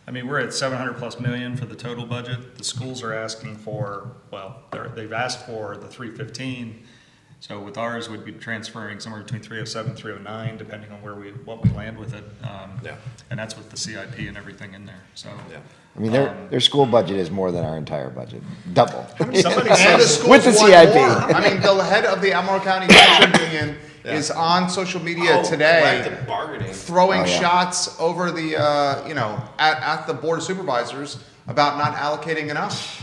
I mean, we're at 700 plus million for the total budget. The schools are asking for, well, they've asked for the 315. So with ours, we'd be transferring somewhere between 307, 309, depending on what we land with it. Yeah. And that's with the CIP and everything in there, so. yeah. I mean, their school budget is more than our entire budget, double. Somebody And said, the schools With the want CIP. more. I mean, the head of the Albemarle County Teachers Union is on social media today Collective bargaining. throwing Oh, yeah. shots over the, at the Board of Supervisors about not allocating enough.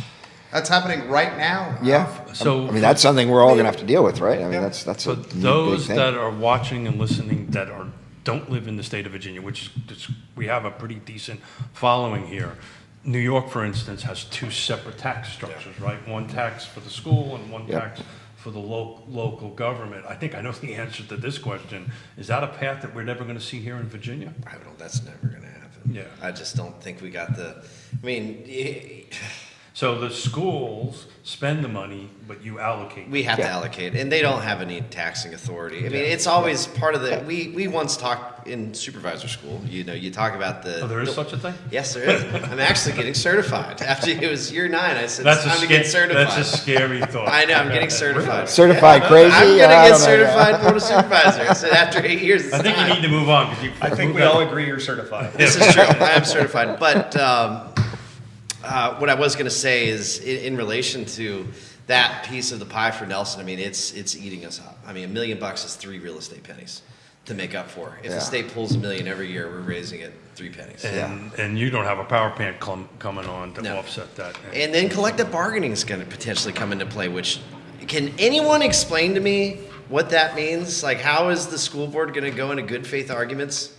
That's happening right now. Yeah. So- I mean, that's something we're all gonna have to deal with, right? I mean, that's For a big those thing. that are watching and listening that don't live in the state of Virginia, we have a pretty decent following here. New York, for instance, has two separate tax structures, right? One tax for the school and one Yep. tax for the local government. I think I know the answer to this question. Is that a path that we're never going to see here in Virginia? I don't know, that's never going to happen. Yeah. I just don't think we got I mean, So the schools spend the money, but you allocate. we have to Yeah. allocate, and they don't have any taxing authority. I mean, it's always part of the, we once talked in supervisor school, you talk about the. Oh, there is such a thing? Yes, there is. I'm actually getting certified. After it was year 9, I said, That's it's time to get certified. That's a scary thought. I know, I'm getting certified. Certified crazy? I'm I gonna don't get know, certified board of supervisor. I said after 8 years, it's I think you time. need to move on because you. I think we all agree you're certified. This is true. I am certified. But what I was going to say is, in relation to that piece of the pie for Nelson, I mean, it's eating us up. I mean, $1 million is 3 real estate pennies to make up for. If Yeah. the state pulls $1 million every year, we're raising it 3 pennies. And you don't have a power plant coming on to No. offset that. And then collective bargaining is going to potentially come into play, which, can anyone explain to me what that means? Like, how is the school board going to go into good faith arguments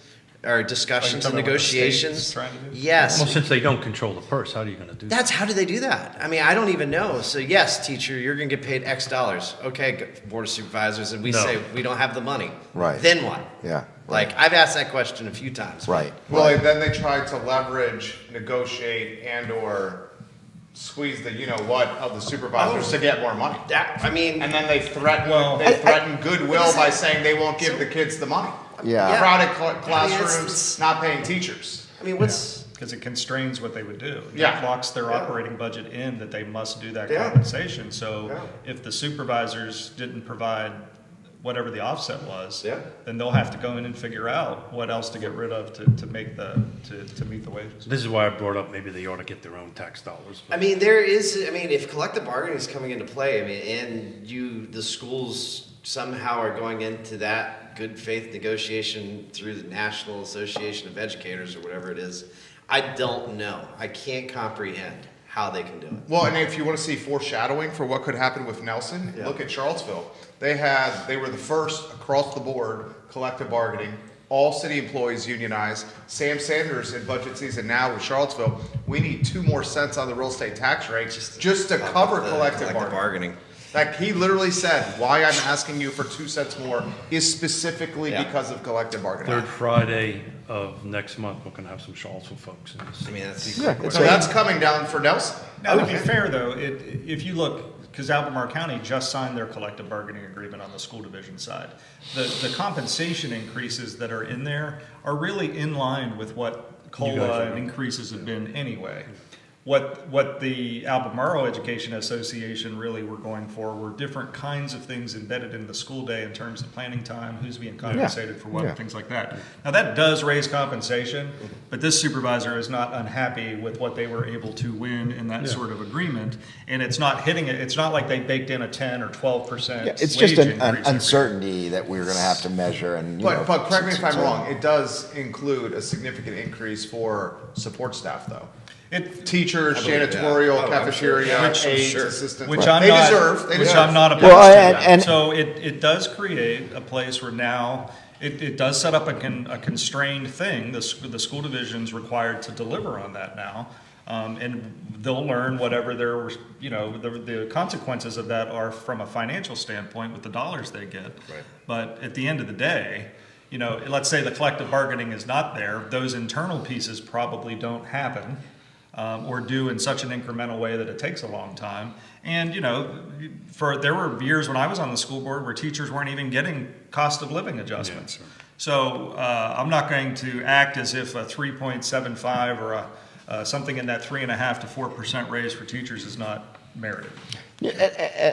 or discussions and talking about what the state is negotiations? trying to do? Yes. Well, since they don't control the purse, how are you going to do that? How do they do that? I mean, I don't even know. So yes, teacher, you're going to get paid X dollars. Okay, board of supervisors, and we No. say we don't have the money. Right. Then what? Yeah, Like, I've asked that question a few times. Right. Well, then they tried to leverage, negotiate, and/or squeeze the you-know-what of the supervisors to get more money. I mean, And then they threaten, Well- goodwill by saying they won't give the kids the money. Yeah. Crowded I mean, classrooms, it's- not paying teachers. what's Because it constrains what they would do. Yeah. That locks their operating budget in that they must do that Yeah. compensation. So Yeah. if the supervisors didn't provide whatever the offset was, Yeah. then they'll have to go in and figure out what else to get rid of to make to meet the wages. This is why I brought up maybe they ought to get their own tax dollars. I mean, if collective bargaining is coming into play, I mean, and the schools somehow are going into that good faith negotiation through the National Association of Educators or whatever it is, I don't know. I can't comprehend how they can do it. Well, and if you want to see foreshadowing for what could happen with Nelson, Yeah. look at Charlottesville. They were the first across the board collective bargaining, all city employees unionized. Sam Sanders in budget season now with Charlottesville, we need 2 more cents on the real estate tax rate just to cover The collective bargaining. Like he literally said, why I'm asking you for 2 cents more is specifically Yeah. because of collective bargaining. Third Friday of next month, we're going to have some Charlottesville folks in this. I mean, that's So that's coming down for Nelson. Now, to be fair, though, if you look, because Albemarle County just signed their collective bargaining agreement on the school division side, the compensation increases that are in there are really in line with what You guys COLA are- and increases have been anyway. What the Albemarle Education Association really were going for were different kinds of things embedded in the school day in terms of planning time, who's being compensated for what, Yeah. and things like that. Now that does raise compensation, but this supervisor is not unhappy with what they were able to win in that sort of agreement, and it's not hitting it. It's not like they baked in a 10 or 12%. Yeah, it's just an wage increase every uncertainty that we're going to have to measure, and you know, But correct me if I'm so- wrong, it does include a significant increase for support staff, though. It, Teachers, I believe, yeah. janitorial, Oh, I'm sure. cafeteria, Which- aides, sure. assistants. which I'm They not, deserve, they which deserve. I'm not opposed Well, to and- that. and- So it does create a place where now it does set up a constrained thing. The school division's required to deliver on that now, and they'll learn whatever their the consequences of that are from a financial standpoint with the dollars they get. Right. But at the end of the day, let's say the collective bargaining is not there; those internal pieces probably don't happen. Or do in such an incremental way that it takes a long time. And there were years when I was on the school board where teachers weren't even getting cost of living adjustments. So I'm not going to act as if a 3.75 or something in that 3.5% to 4% raise for teachers is not merited. Yeah,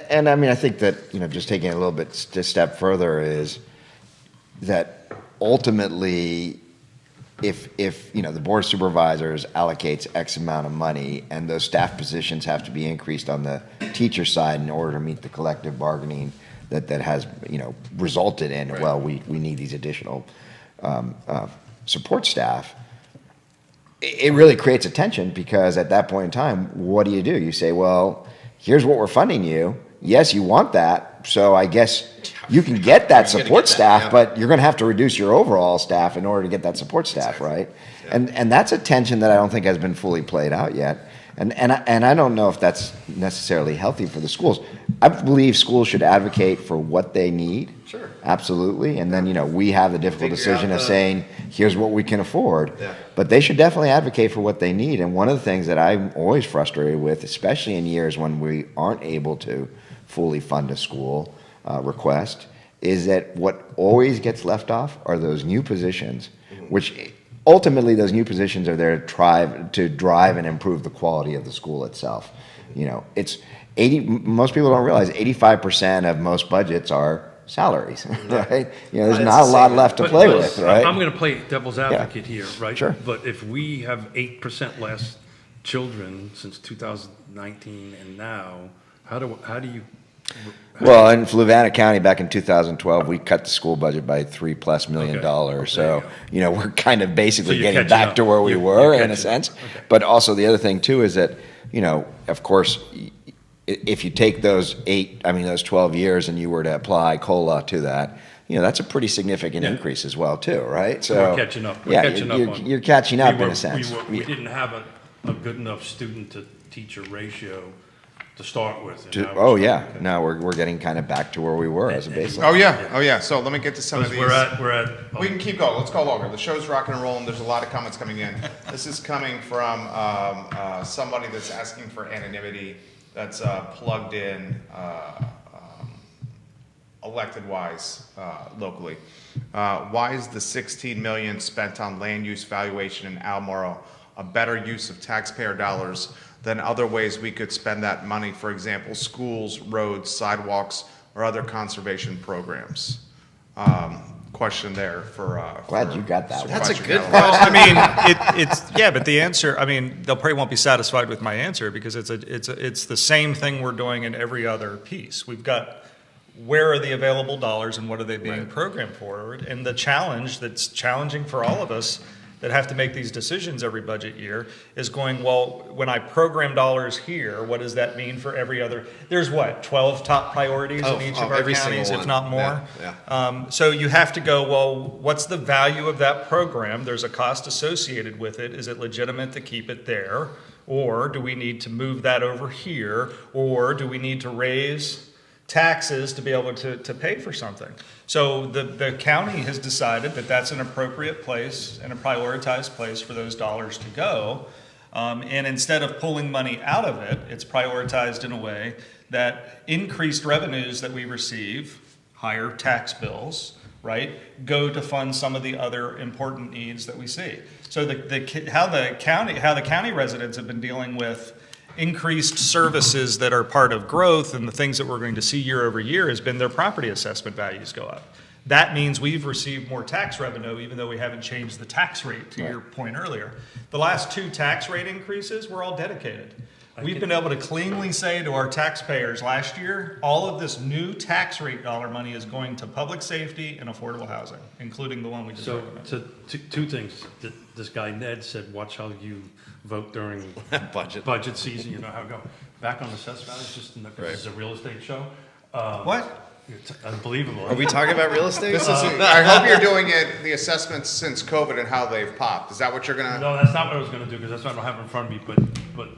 and I mean, I think that, just taking it a little bit a step further is that ultimately, if the board of supervisors allocates X amount of money and those staff positions have to be increased on the teacher side in order to meet the collective bargaining that has, resulted in, Right. well, we need these additional support staff, it really creates a tension, because at that point in time, what do? You say, well, here's what we're funding you. Yes, you want that, so I guess you can get that You're gonna support get that, staff, yeah. but you're going to have to reduce your overall staff in order to get that support staff, Exactly. right? Yeah. And that's a tension that I don't think has been fully played out yet. And I don't know if that's necessarily healthy for the schools. I believe schools should advocate for what they need. Sure. Absolutely. And then, we have the difficult Figure decision out of the- saying, here's what we can afford. Yeah. But they should definitely advocate for what they need. And one of the things that I'm always frustrated with, especially in years when we aren't able to fully fund a school request, is that what always gets left off are those new positions, which ultimately those new positions are there to drive and improve the quality of the school itself. It's 80. Most people don't realize 85% of most budgets are salaries, right? There's It's not a the lot same. left to But play Liz, with, right? I'm going to play devil's advocate here, right? Sure. But if we have 8% less children since 2019 and now, how do you? Well, in Fluvanna County back in 2012, we cut the school budget by $3+ million. Okay. So, we're kind of basically So you're getting catching back up. to where we You're were in catching a up. sense. Okay. But also the other thing too is that, of course, if you take those 12 years and you were to apply COLA to that, that's a pretty significant Yeah. increase as well too, right? We're catching up. We're yeah, catching up you're, on- you're catching up we in a sense. We didn't have a good enough student to teacher ratio to start with. and now Oh we're yeah, starting now we're getting kind of back to where we were as a baseline. Oh, yeah. So let me get to some of Because these. we're at. We can keep going. Let's go longer. The show's rocking and rolling. There's a lot of comments coming in. This is coming from somebody that's asking for anonymity, that's plugged in elected-wise locally. Why is the $16 million spent on land use valuation in Albemarle a better use of taxpayer dollars than other ways we could spend that money? For example, schools, roads, sidewalks, or other conservation programs. Question there for. Glad you got that one. That's a Supervisor good Galloway. Well, it's but the answer. They'll probably won't be satisfied with my answer because it's the same thing we're doing in every other piece. We've got where are the available dollars and what are they being programmed forward, and the challenge that's challenging for all of us that have to make these decisions every budget year is going, well, when I program dollars here, what does that mean for every other? There's 12 top priorities in each of our every counties, single if one. not more. Yeah. So you have to go, well, what's the value of that program? There's a cost associated with it. Is it legitimate to keep it there? Or do we need to move that over here? Or do we need to raise taxes to be able to pay for something? So the county has decided that that's an appropriate place and a prioritized place for those dollars to go. And instead of pulling money out of it, it's prioritized in a way that increased revenues that we receive, higher tax bills, right, go to fund some of the other important needs that we see. So how the county residents have been dealing with increased services that are part of growth and the things that we're going to see year over year has been their property assessment values go up. That means we've received more tax revenue, even though we haven't changed the tax rate, to your point earlier. The last 2 tax rate increases were all dedicated. We've been able to cleanly say to our taxpayers last year, all of this new tax rate dollar money is going to public safety and affordable housing, including the one we just So, recommended. two things. This guy Ned said, watch how you vote during Budget. season, you know how it goes. Back on assessed values, just in the, this is a real estate show. What? It's unbelievable. Are we talking about real estate? This is, I hope you're doing it, the assessments since COVID and how they've popped. Is that what you're gonna, No, that's not what I was gonna do, because that's what I don't have in front of me, but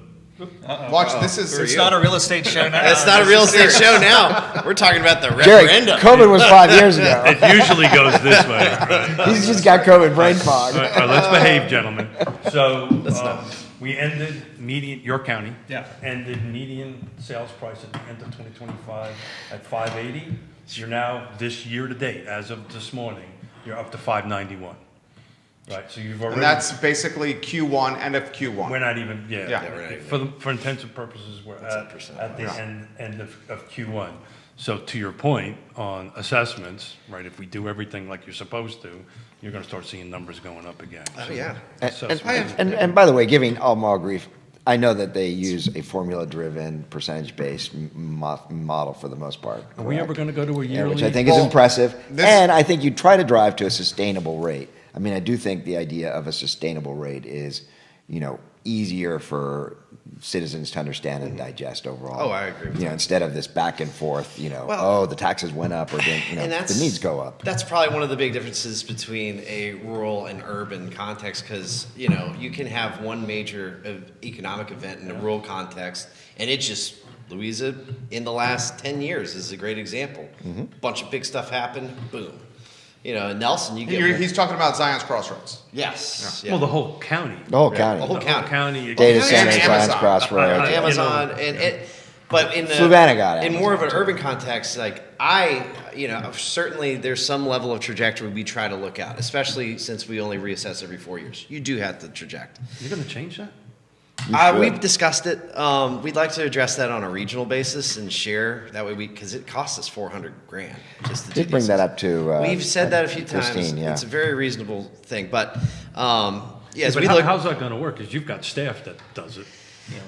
watch, this is. It's not a real estate show now. It's not a real estate show now. We're talking about the Jerry, referendum. COVID was 5 years ago. it usually goes this way. Right? He's just got COVID brain fog. All right, let's behave, gentlemen. So, we ended median, your county. Yeah. Ended median sales price at the end of 2025 at 580. You're now, this year to date, as of this morning, you're up to 591. Right, so you've already. And that's basically Q1, end of Q1. We're not even, yeah. Yeah. we're not even- For intensive purposes, we're at 10% the less. end of Q1. So to your point on assessments, right, if we do everything like you're supposed to, you're gonna start seeing numbers going up again. Oh, So yeah. assessments- And by the way, giving Almar grief, I know that they use a formula-driven, percentage-based model for the most part. Are we ever correct? gonna go to a Yeah, yearly? which I think is Well, impressive. this- And I think you try to drive to a sustainable rate. I mean, I do think the idea of a sustainable rate is, easier for citizens to understand and digest overall. Oh, I agree with that. Instead of this back and forth, Well, the taxes went up or didn't, And the needs go up. That's probably one of the big differences between a rural and urban context, because you can have one major economic event in a rural context, and it just Louisa in the last 10 years is a great example. Bunch of big stuff happened, boom. In Nelson, you get He's talking about Zion's Crossroads. yes, yeah. Well, the whole county. The whole the county. whole county. County. Data And centers, Amazon. Lions Crossroads. Amazon but in the Fluvanna got in Amazon, more of an too. urban context, like certainly there's some level of trajectory we try to look at, especially since we only reassess every 4 years. You do have to traject. You're gonna change that? We've discussed it. We'd like to address that on a regional basis and share that way because it costs us $400,000 just to do Did bring these that things. up to. We've said that a few times. Christine, yeah. It's a very reasonable thing, but as But we look. how's that gonna work? Because you've got staff that does it,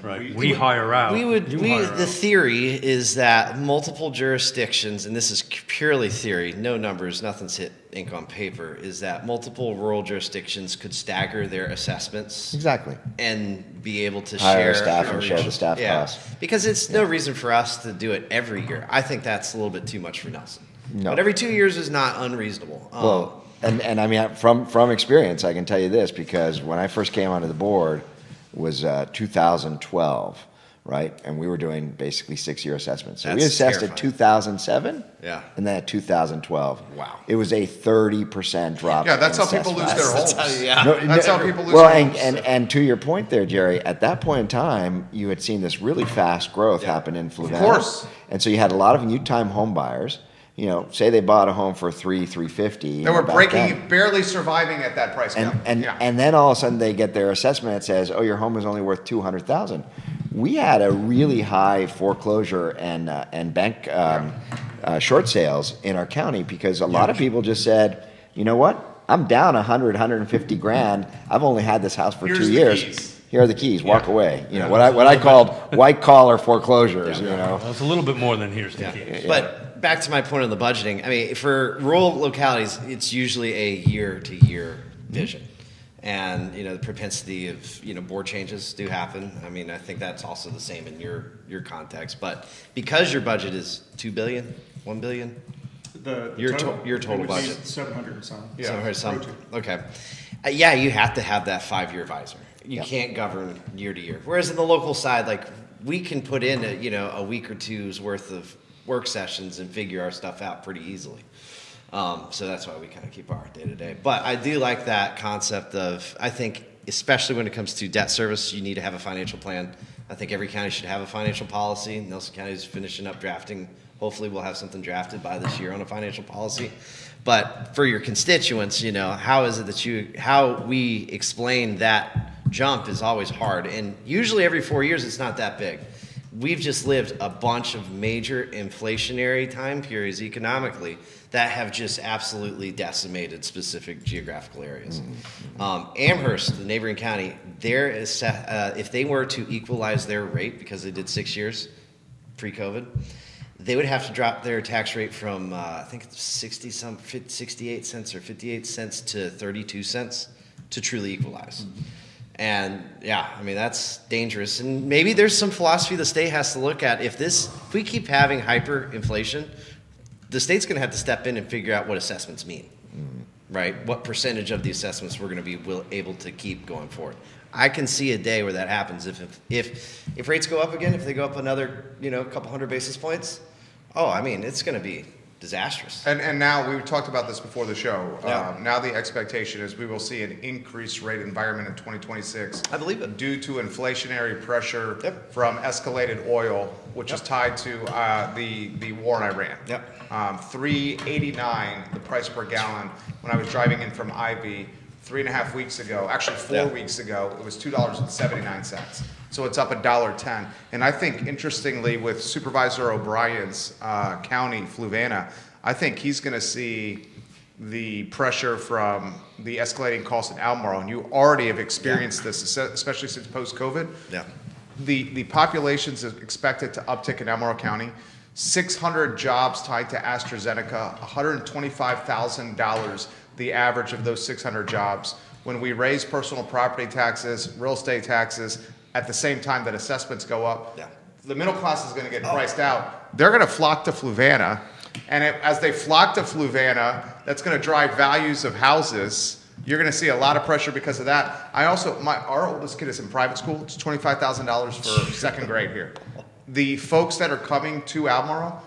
right? We hire out. you hire The out. theory is that multiple jurisdictions, and this is purely theory, no numbers, nothing's hit ink on paper, is that multiple rural jurisdictions could stagger their assessments Exactly. and be able to Hire share staff and a share the staff yeah. costs. Because it's no reason for us to do it every year. I think that's a little bit too much for Nelson. No. But every 2 years is not unreasonable. Well, and I mean, from experience, I can tell you this, because when I first came onto the board was 2012, right? And we were doing basically 6-year assessments. So we That's assessed terrifying. at 2007. Yeah. And then at 2012. Wow. It was a 30% drop. Yeah, that's in how people assessed lose their values. homes. yeah. That's how people lose Well, their and, homes. and to your point there, Jerry, at that point in time, you had seen this really fast growth happen in Fluvanna. course. And so you had a lot of new-time home buyers. Say they bought a home for $350. They were back breaking, then. barely surviving at that price cap. Yeah. And then all of a sudden they get their assessment that says, oh, your home is only worth $200,000. We had a really high foreclosure and bank short sales in our county because a lot of people just said, you know what? I'm down 150 grand. I've only had this house for Here's 2 the years. keys. Here are the keys. Walk away. Yeah. What I called white collar foreclosures. Well, it's a little bit more than here's the key. But back to my point on the budgeting, I mean, for rural localities, it's usually a year-to-year vision. And, the propensity of, board changes do happen. I mean, I think that's also the same in your context. But because your budget is $2 billion, $1 billion, your total budget. 700 and some. Yeah. So here's some, okay. You have to have that 5-year advisor. You can't govern year to year. Whereas in the local side, like we can put in a week or two's worth of work sessions and figure our stuff out pretty easily. So that's why we kind of keep our day to day. But I do like that concept of, I think, especially when it comes to debt service, you need to have a financial plan. I think every county should have a financial policy. Nelson County is finishing up drafting Hopefully we'll have something drafted by this year on a financial policy. But for your constituents, how is it that how we explain that jump is always hard. And usually every 4 years, it's not that big. We've just lived a bunch of major inflationary time periods economically that have just absolutely decimated specific geographical areas. Amherst, the neighboring county, if they were to equalize their rate, because they did 6 years pre-COVID, they would have to drop their tax rate from, I think it's 68 cents or 58 cents to 32 cents to truly equalize. And yeah, I mean, that's dangerous. And maybe there's some philosophy the state has to look at. If we keep having hyperinflation, the state's going to have to step in and figure out what assessments mean, right? What percentage of the assessments we're going to be able to keep going forward. I can see a day where that happens. If rates go up again, if they go up another, couple hundred basis points, it's going to be disastrous. And now, we talked about this before the show. Yeah. Now the expectation is we will see an increased rate environment in 2026. I believe it. Due to inflationary pressure from escalated oil, which is tied to the war in Iran. Yep. $3.89 the price per gallon when I was driving in from Ivy 3.5 weeks ago. Actually, 4 weeks ago, it was $2.79. So it's up $1.10. And I think, interestingly, with Supervisor O'Brien's county, Fluvanna, I think he's going to see the pressure from the escalating costs in Albemarle. And you already have experienced this, especially since post-COVID. Yeah. The population's expected to uptick in Albemarle County. 600 jobs tied to AstraZeneca, $125,000, the average of those 600 jobs. When we raise personal property taxes, real estate taxes, at the same time that assessments go up, the middle class is going to get priced out. They're going to flock to Fluvanna, and as they flock to Fluvanna, that's going to drive values of houses. You're going to see a lot of pressure because of that. Our oldest kid is in private school. It's $25,000 for second grade here. The folks that are coming to Albemarle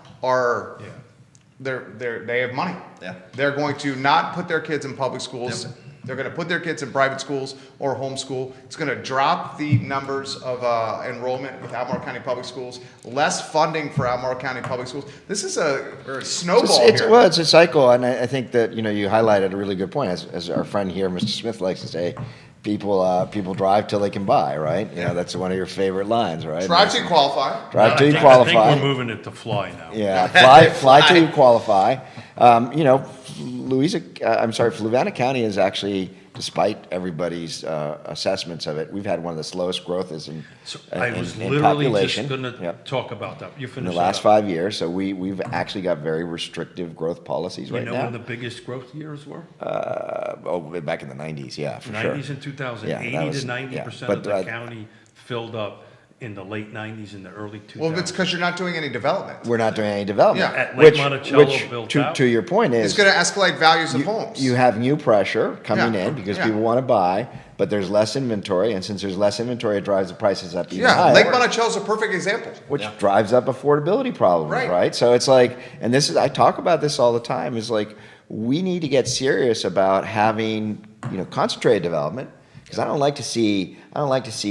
they have money. Yeah. They're going to not put their kids in public schools. Yep. They're going to put their kids in private schools or homeschool. It's going to drop the numbers of enrollment with Albemarle County Public Schools, less funding for Albemarle County Public Schools. This is a snowball here. Well, it's a cycle, and I think that you highlighted a really good point, as our friend here, Mr. Smith, likes to say. People drive till they can buy, right? That's one of your favorite lines, right? Drive till you qualify. Drive till you I qualify. think we're moving it to fly now. Yeah, fly till you qualify. Fluvanna County is actually, despite everybody's assessments of it, we've had one of the slowest growth in I was in literally population. just going to talk about that. You in finished the last 5 years. So we've actually got very restrictive growth policies right You know now. when the biggest growth years were? Back in the 90s, yeah, for sure. 90s and 2000. Yeah, 80 that was- to 90% but, of the county filled up in the late 90s and the early 2000s. Well, it's because you're not doing any development. We're not doing any development. Yeah. At Lake which, Monticello built out. to your point is, It's going to escalate values of homes. you have new pressure coming Yeah. in because Yeah. people want to buy, but there's less inventory, and since there's less inventory, it drives the prices up even Yeah, higher. Lake Monticello is a perfect example. Which drives up affordability problems, Right. right? So it's like, and I talk about this all the time, is like, we need to get serious about having, concentrated development, because I don't like to see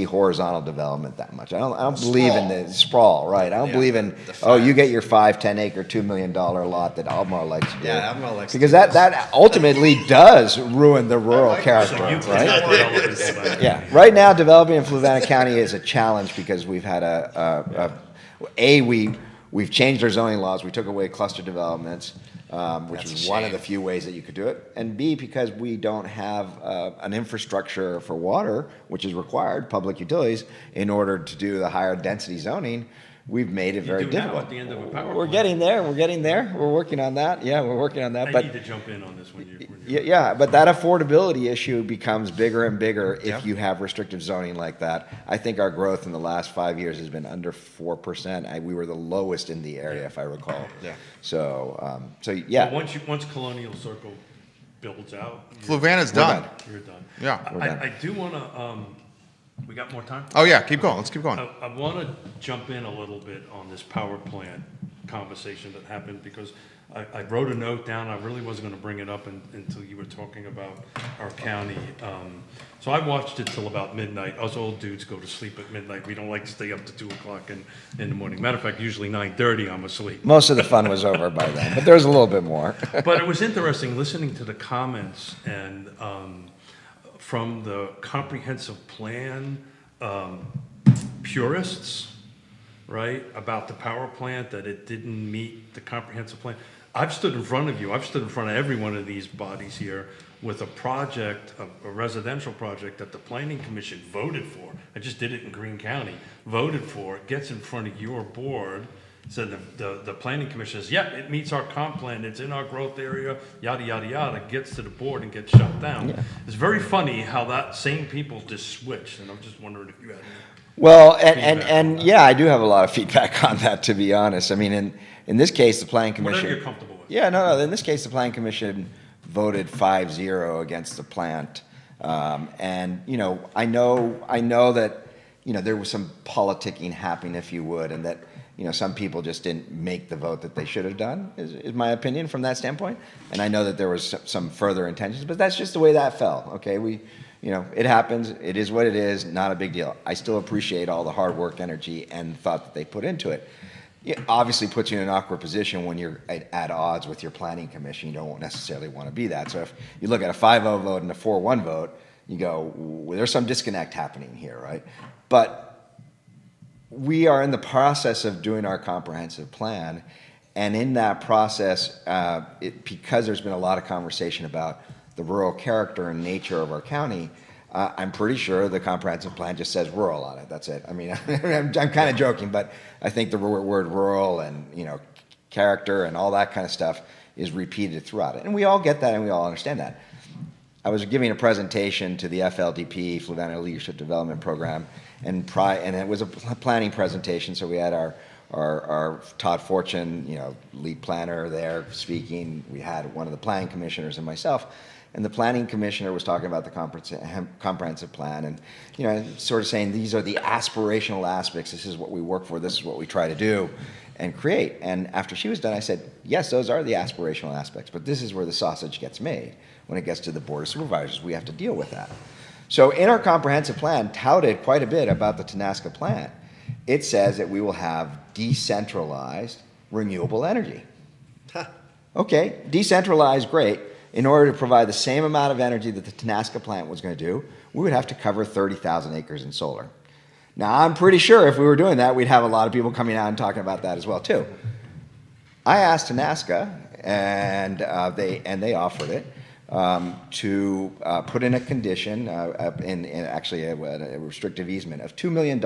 horizontal development that much. I don't believe in the sprawl, right? I don't believe in, you get your 5-10 acre, $2 million lot that Albemarle likes to do. Yeah, Albemarle likes to because do that ultimately does ruin the rural character, So you right? cannot develop it. Yeah, right now developing in Fluvanna County is a challenge because we've had we've changed our zoning laws. We took away cluster developments, which That's is a one of shame. the few ways that you could do it. And B, because we don't have an infrastructure for water, which is required, public utilities, in order to do the higher density zoning. We've made it very do now difficult. at the end of a power We're plant. getting there. We're working on that. Yeah, we're working on that. I But need to jump in on this when you. yeah, but that affordability issue becomes bigger and bigger if you have restrictive zoning like that. I think our growth in the last 5 years has been under 4%. We were the lowest in the area, if I recall. Yeah. So But yeah. once Colonial Circle builds out, Fluvanna's done. you're done. Yeah. We're done. I do want to. We got more time? Oh, yeah, keep going. Let's keep going. I want to jump in a little bit on this power plant conversation that happened because I wrote a note down. I really wasn't gonna bring it up until you were talking about our county. So I watched it till about midnight. Us old dudes go to sleep at midnight. We don't like to stay up to 2 o'clock in the morning. Matter of fact, usually 9:30 I'm asleep. Most of the fun was over by then, but there's a little bit more. But it was interesting listening to the comments and from the comprehensive plan purists, right, about the power plant, that it didn't meet the comprehensive plan. I've stood in front of you, I've stood in front of every one of these bodies here with a project, a residential project that the planning commission voted for. I just did it in Greene County, voted for, it gets in front of your board, said the planning commission says, yeah, it meets our comp plan, it's in our growth area, yada, yada, yada, gets to the board and gets shut down. Yeah. It's very funny how that same people just switched, and I'm just wondering if you had any. Well, Feedback on and that. yeah, I do have a lot of feedback on that, to be honest. I mean, in this case, the planning commission. Whatever you're comfortable with. Yeah, no. In this case, the planning commission voted 5-0 against the plant, and I know that there was some politicking happening, if you would, and that some people just didn't make the vote that they should have done. Is my opinion from that standpoint, and I know that there was some further intentions, but that's just the way that fell. Okay, it happens. It is what it is. Not a big deal. I still appreciate all the hard work, energy, and thought that they put into it. It obviously puts you in an awkward position when you're at odds with your planning commission. You don't necessarily want to be that. So if you look at a 5-0 vote and a 4-1 vote, you go, well, there's some disconnect happening here, right? But we are in the process of doing our comprehensive plan. And in that process, because there's been a lot of conversation about the rural character and nature of our county, I'm pretty sure the comprehensive plan just says rural on it. That's it. I mean, I'm kind of joking, but I think the word rural and character and all that kind of stuff is repeated throughout it, and we all get that and we all understand that. I was giving a presentation to the FLDP, Fluvanna Leadership Development Program, and it was a planning presentation. So we had our Todd Fortune, lead planner there speaking. We had one of the planning commissioners and myself. And the planning commissioner was talking about the comprehensive plan and, sort of saying these are the aspirational aspects. This is what we work for. This is what we try to do and create. And after she was done, I said, yes, those are the aspirational aspects, but this is where the sausage gets made. When it gets to the Board of Supervisors, we have to deal with that. So in our comprehensive plan, touted quite a bit about the Tenaska plant, it says that we will have decentralized renewable energy. Okay, decentralized, great. In order to provide the same amount of energy that the Tenaska plant was going to do, we would have to cover 30,000 acres in solar. Now, I'm pretty sure if we were doing that, we'd have a lot of people coming out and talking about that as well, too. I asked Tenaska, and they offered it, to put in a condition, actually a restrictive easement of $2 million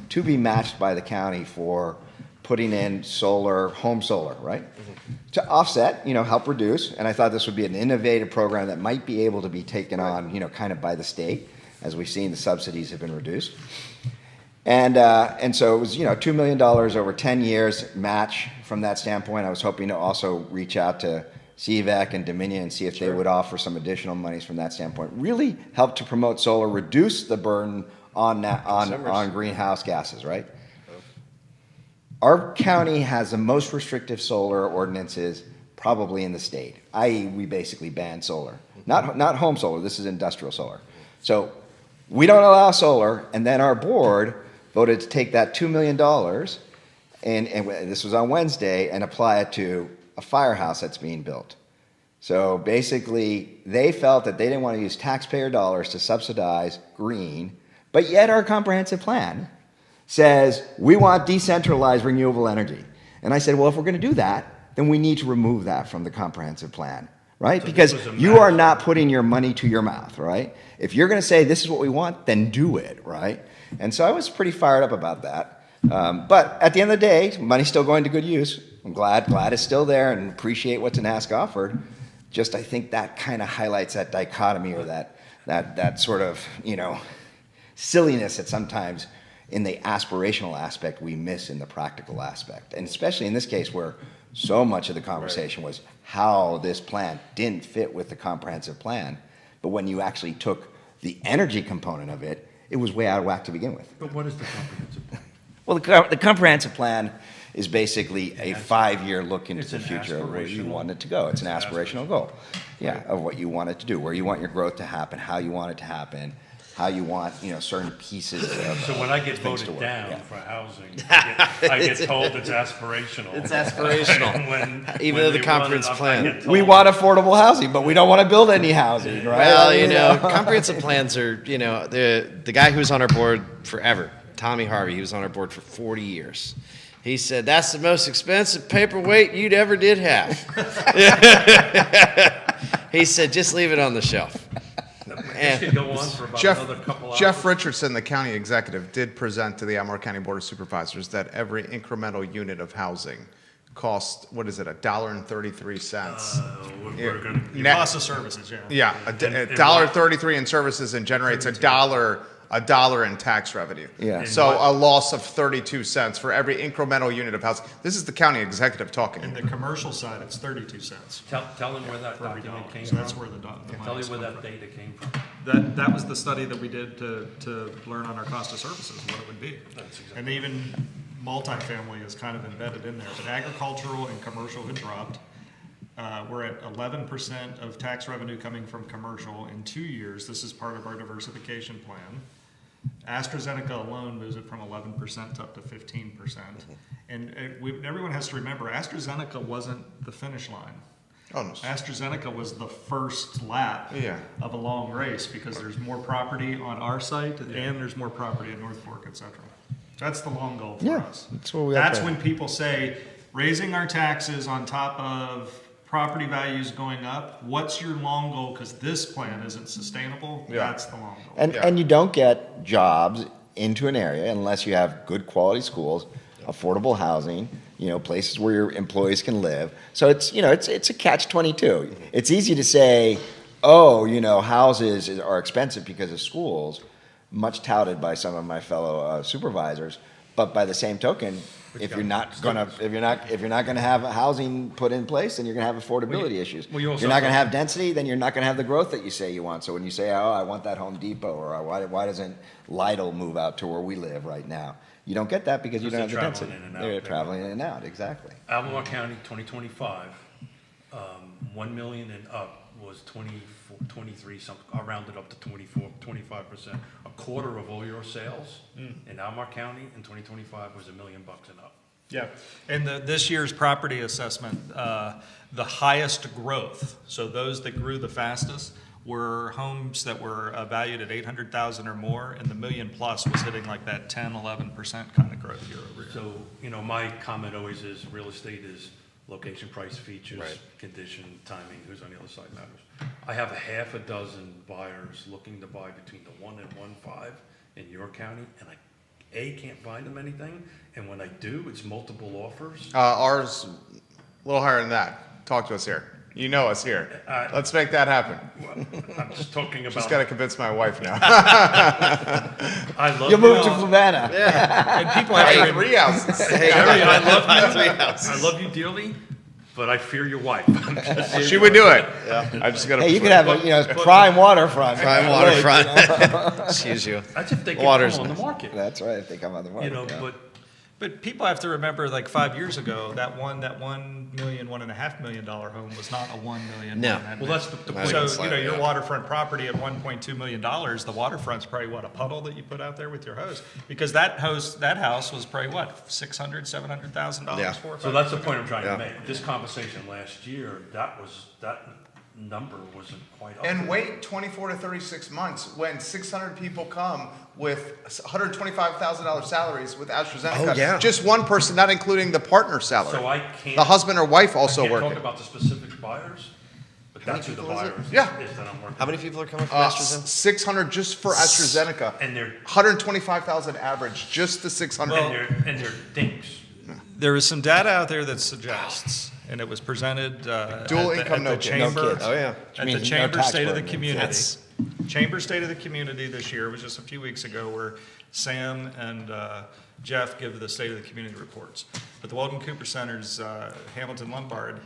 to be matched by the county for putting in home solar, right? To offset, help reduce. And I thought this would be an innovative program that might be able to be taken on, kind of by the state. As we've seen, the subsidies have been reduced. And so it was, $2 million over 10 years match from that standpoint. I was hoping to also reach out to CVille and Dominion and see if they would offer some additional monies from that standpoint. Really help to promote solar, reduce the burden on greenhouse gases, right? Our county has the most restrictive solar ordinances probably in the state, i.e. we basically ban solar. Not home solar, this is industrial solar. So we don't allow solar, and then our board voted to take that $2 million, and this was on Wednesday, and apply it to a firehouse that's being built. So basically, they felt that they didn't want to use taxpayer dollars to subsidize green, but yet our comprehensive plan says we want decentralized renewable energy. And I said, well, if we're going to do that, then we need to remove that from the comprehensive plan, right? So because this was a you are match. not putting your money to your mouth, right? If you're going to say this is what we want, then do it, right? And so I was pretty fired up about that. But at the end of the day, money's still going to good use. I'm glad it's still there and appreciate what Tenaska offered. Just I think that kind of highlights that dichotomy or that sort of, silliness that sometimes in the aspirational aspect we miss in the practical aspect. And especially in this case where so much of the conversation was how this plan didn't fit with the comprehensive plan. But when you actually took the energy component of it, it was way out of whack to begin with. But what is the comprehensive plan? Well, the comprehensive plan is basically a 5-year look into It's the an future of where you aspirational- want it to go. It's an it's an aspirational goal. Yeah, of what you want it to do, where you want your growth to happen, how you want it to happen, how you want, certain pieces of So when I get things to voted work. down Yeah. for housing, I get told it's aspirational. It's aspirational. And when- Even when though the they run it comprehensive up, I plan- get We told- want affordable housing, but we don't want to build any housing, right? Well, I mean, comprehensive plans are, the guy who's on our board forever, Tommy Harvey, he was on our board for 40 years. He said, that's the most expensive paperweight you'd ever did have. He said, just leave it on the shelf. This could go on for about another couple hours. Jeff Richardson, the county executive, did present to the Albemarle County Board of Supervisors that every incremental unit of housing costs, what is it, $1.33? We're gonna, Net- Cost of services, yeah. Yeah, and $1.33 in services and generates a dollar in tax revenue. Yeah. And So what- a loss of 32 cents for every incremental unit of housing. This is the county executive In talking. the commercial side, it's 32 cents tell him where that for every dollar. document came So that's from. where the Tell money's you where come that from. data came from. That was the study that we did to learn on our cost of services, what it would be. That's exactly- And even multifamily is kind of embedded in there, but agricultural and commercial had dropped. We're at 11% of tax revenue coming from commercial in 2 years. This is part of our diversification plan. AstraZeneca alone moves it from 11% up to 15%. And everyone has to remember, AstraZeneca wasn't the finish line. Oh, no. AstraZeneca was the first lap Yeah. of a long race because there's more property on our site and there's more property in North Fork, et cetera. That's the long goal for Yeah, us. that's what we That's have to- when people say, raising our taxes on top of property values going up, what's your long goal? Because this plan isn't sustainable. Yeah. That's the long goal. And, Yeah. and you don't get jobs into an area unless you have good quality schools, affordable housing, places where your employees can live. So it's a catch-22. It's easy to say, houses are expensive because of schools, much touted by some of my fellow supervisors. But by the same token, if you're not gonna have housing put in place, then you're gonna have affordability issues. well, you If also you're not gonna have- have density, then you're not gonna have the growth that you say you want. So when you say, I want that Home Depot, or why doesn't Lidl move out to where we live right now? You don't get that because you don't Because have the they're density. traveling in and out. They're traveling in and out, exactly. Albemarle County, 2025, 1 million and up was 24, 23 something, I rounded up to 24, 25%. A quarter of all your sales in Albemarle County in 2025 was $1 million and up. Yeah, and this year's property assessment, the highest growth, so those that grew the fastest, were homes that were valued at 800,000 or more, and the million plus was hitting like that 10, 11% kind of growth year over year. So, my comment always is real estate is location, price, features, Right. condition, timing, who's on the other side matters. I have a half a dozen buyers looking to buy between the 1 and 1.5 in your county, and I can't find them anything, and when I do, it's multiple offers. Ours, a little higher than that. Talk to us here. You know us here. Let's make that happen. I'm just talking Just about. got to convince my wife now. I love You moved to you. Flavanna. And people have to Hey, remember, 3 houses. Jerry, I love you. Three houses. I love you dearly, but I fear your wife. She would do it. I just got to. Hey, you could have prime waterfront. Prime waterfront. Excuse you. That's if they can Water's come on the nice. market. That's right, if they come on the market. yeah. but people have to remember, like 5 years ago, that $1 million, $1.5 million home was not a $1 million. No. Well, that's the point. So, So, your waterfront property at $1.2 million, the waterfront's probably a puddle that you put out there with your hose? Because that house was probably $600,000, $700,000 Yeah. for? So that's the point I'm trying Yeah. to make. This conversation last year, that number wasn't quite up. And wait 24 to 36 months when 600 people come with $125,000 salaries with AstraZeneca. Oh, yeah. Just one person, not including the partner salary. So I can't. The husband or wife also I can't working. talk about the specific buyers, but that's who the people is it? buyers Yeah. is that I'm working. How many people are coming from Uh, AstraZeneca? 600 just for AstraZeneca. And they're 125,000 average, just the 600. and they're dinks. There is some data out there that suggests, and it was presented Dual at income, the no kids. Chamber, No kids. Oh, yeah. at means the no Chamber tax State of the burden. Community. That's- Chamber State of the Community this year was just a few weeks ago, where Sam and Jeff give the State of the Community reports. But the Weldon Cooper Center's Hamilton Lombard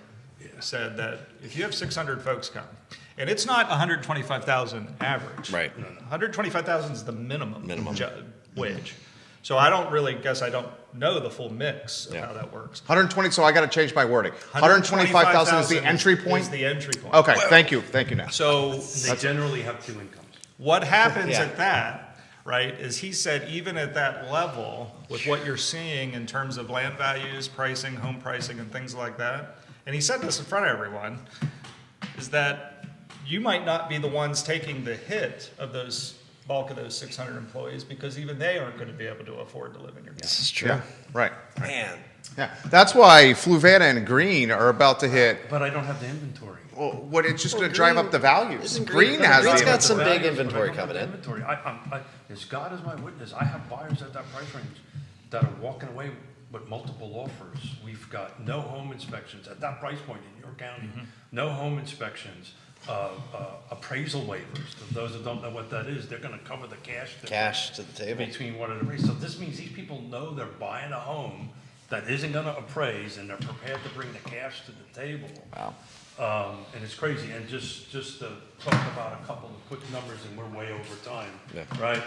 said that if you have 600 folks come, and it's not 125,000 average. Right. 125,000 is the minimum wage. So I don't really guess I don't know the full mix of Yeah. how that works. 120, so I got to change my wording. 125,000 is the entry point? Is the entry point. Okay, thank you, now. So They generally have two incomes. what happens Yeah. at that, right, is he said even at that level, with what you're seeing in terms of land values, pricing, home pricing, and things like that, and he said this in front of everyone, is that you might not be the ones taking the hit of those bulk of those 600 employees because even they aren't going to be able to afford to live in your This county. is true. Yeah, right. Man. Yeah, that's why Fluvanna and Green are about to hit. But I don't have the inventory. Well, what it's just going to drive up the values. Isn't Green has Green's the got inventory. some big Values, but inventory I don't have coming the in. Inventory. As God is my witness, I have buyers at that price range that are walking away with multiple offers. We've got no home inspections at that price point in your county. No home inspections, appraisal waivers. For those that don't know what that is, they're going to cover the cash difference Cash to the table. between what it appraised. So this means these people know they're buying a home that isn't going to appraise, and they're prepared to bring the cash to the table. Wow. And it's crazy. And just to talk about a couple of quick numbers, and we're way over time. Yeah. Right?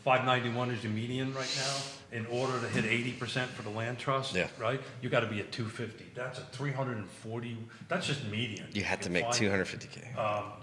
591 is your median right now. In order to hit 80% for the land trust, Yeah. right? You got to be at 250. That's a 340. That's just median. You had to can make find- 250K.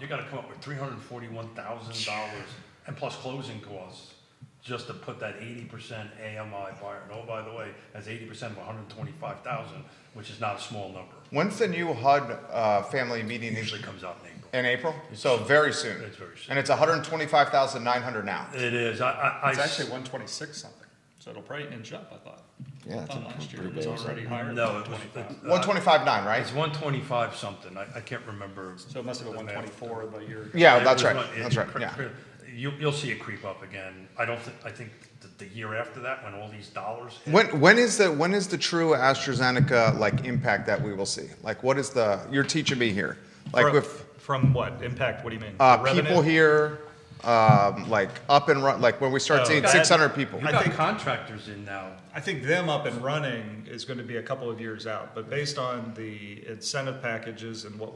You got to come up with $341,000 and plus closing costs just to put that 80% AMI buyer. And oh, by the way, that's 80% of 125,000, which is not a small number. When's the new HUD family meeting Usually comes out in April. in April? So very soon. It's very soon. And it's 125,900 now. It is. It's actually 126 something, so it'll probably inch up, I thought. Yeah, I it's thought a last year pretty it was big already higher than No, it was, 125. 125.9, right? it's 125 something. I can't remember. So it must have been 124 the year. Yeah, It that's was right. one- That's right. it- Yeah. You'll see it creep up again. I think the year after that, when all these dollars hit, When is the true AstraZeneca like impact that we will see? Like, what is you're teaching me here? Like From- with From what? Impact, what do you mean? Revenue? people here, like up and run, like when we start Oh, seeing okay. 600 people. you got contractors in now. I think them up and running is going to be a couple of years out, but based on the incentive packages and what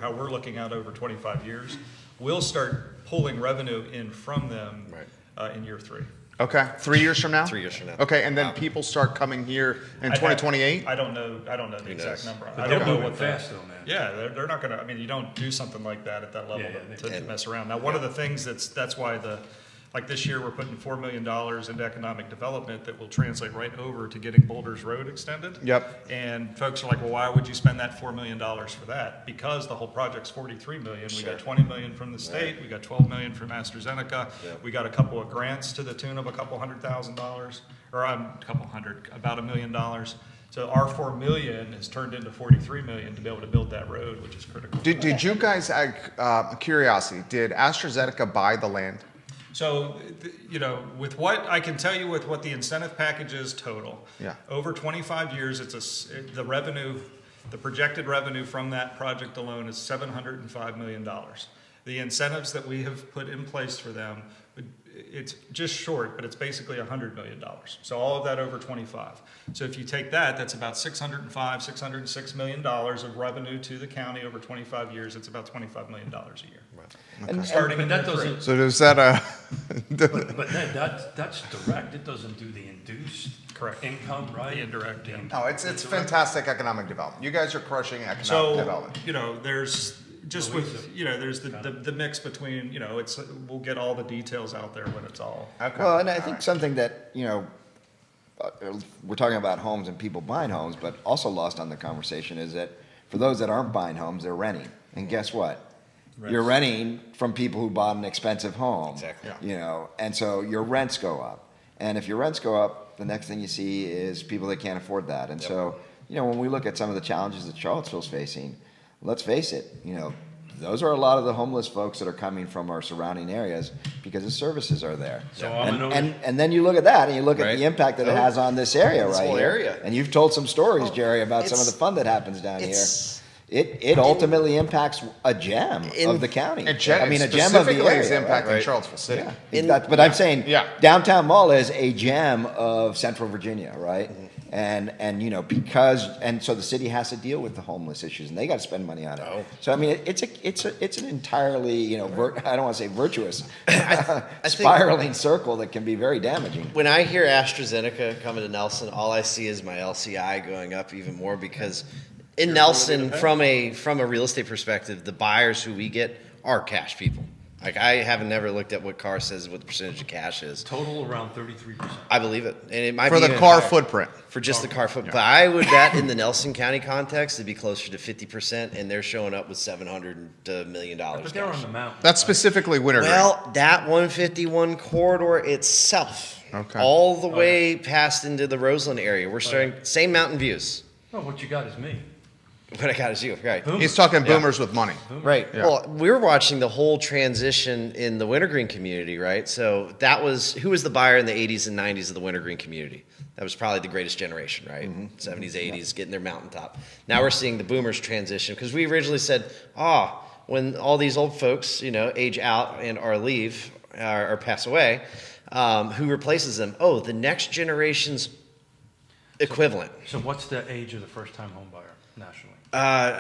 how we're looking at over 25 years, we'll start pulling revenue in from them in year 3. Okay, 3 years from now? 3 years from now. Okay, and then people start coming here in 2028? I don't know the exact knows? number. But I they're don't know moving what fast though, man. Yeah, they're not gonna, I mean, you don't do something like that at that level Yeah, to and- mess around. Now, one of the things that's why like this year, we're putting $4 million into economic development that will translate right over to getting Boulders Road extended. Yep. And folks are like, well, why would you spend that $4 million for that? Because the whole project's $43 million. We got $20 million from the state, we got $12 million from AstraZeneca. Yep. We got a couple of grants to the tune of a couple $100,000, or about $1 million. So our 4 million has turned into 43 million to be able to build that road, which is critical. Did you guys, curiosity, did AstraZeneca buy the land? So, with what I can tell you, with what the incentive package is total, Yeah. over 25 years, the revenue, the projected revenue from that project alone is $705 million. The incentives that we have put in place for them, it's just short, but it's basically $100 million. So all of that over 25. So if you take that, that's about $606 million of revenue to the county over 25 years. It's about $25 million a year. Starting But in that year 3. doesn't. So is that But that's direct. It doesn't do the induced Correct. income, right? The indirect, yeah. No, it's fantastic economic development. You guys are crushing economic So, development. there's just there's the mix between, we'll get all the details out there when it's all. Okay. Well, and I All think right. something that, we're talking about homes and people buying homes, but also lost on the conversation is that for those that aren't buying homes, they're renting. And guess what? You're renting from people who bought an expensive home. Exactly. And so your rents go up. And if your rents go up, the next thing you see is people that can't afford that. And so, when we look at some of the challenges that Charlottesville's facing, let's face it, those are a lot of the homeless folks that are coming from our surrounding areas because the services are there. So I'm And then you look at that and you look at Right. the impact that it has on this area This right whole here. area. And you've told some stories, Jerry, about some of the It's- fun that happens down here. It's it ultimately impacts a gem of the county. A gem, I mean, a gem of the specifically is area. impacting right? Charlottesville City. Yeah. But I'm saying Yeah. downtown mall is a gem of Central Virginia, right? And you know, so the city has to deal with the homeless issues, and they got to spend money on it. Oh. So I mean, it's an entirely, you know, I don't want to say virtuous, think- spiraling circle that can be very damaging. When I hear AstraZeneca coming to Nelson, all I see is my LCI going up even more because in Nelson, from a real estate perspective, the buyers who we get are cash people. Like I haven't never looked at what CAR says what the percentage of cash is. Total around 33%. I believe it, and it might For be the even car higher. footprint. For just the car footprint. But I would bet in the Nelson County context, it'd be closer to 50%, and they're showing up with $700 $1 million. But they're on the mountain. That's specifically Wintergreen. Well, that 151 corridor itself, Okay. all the way past into the Roseland area, we're starting same mountain views. No, what you got is me. What I got is you, right? Boom. He's talking boomers with money. Right. Yeah. Well, we're watching the whole transition in the Wintergreen community, right? So that was who was the buyer in the 80s and 90s of the Wintergreen community? That was probably the greatest generation, right? 70s, 80s, getting their mountaintop. Now we're seeing the boomers transition because we originally said, when all these old folks, you know, age out and or leave or pass away, who replaces them? Oh, the next generation's equivalent. So what's the age of the first-time home buyer nationally?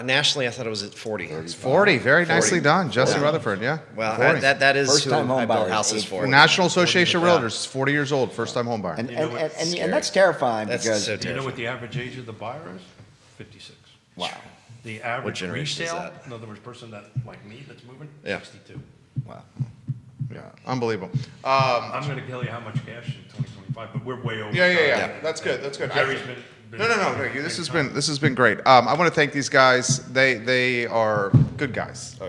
Nationally, I thought it was at 40. It's 40. Very nicely done. Jesse Rutherford, yeah. Well, 40. that is First-time who I home built buyers, houses age for. The National Association of 40, Realtors is 40 years old, first time home buyer. And, You know and, what? and, and, Scary. that's terrifying That's because so Do you know what terrifying. the average age of the buyer is? 56. wow. The average generation is resale, that? in other words, person that, like me, that's moving, Yeah. 62. Wow. Yeah, unbelievable. I'm going to tell you how much cash in 2025, but we're way over. Yeah. That's good. That's good. Jerry's been. No. This has been great. I want to thank these guys. They are good guys.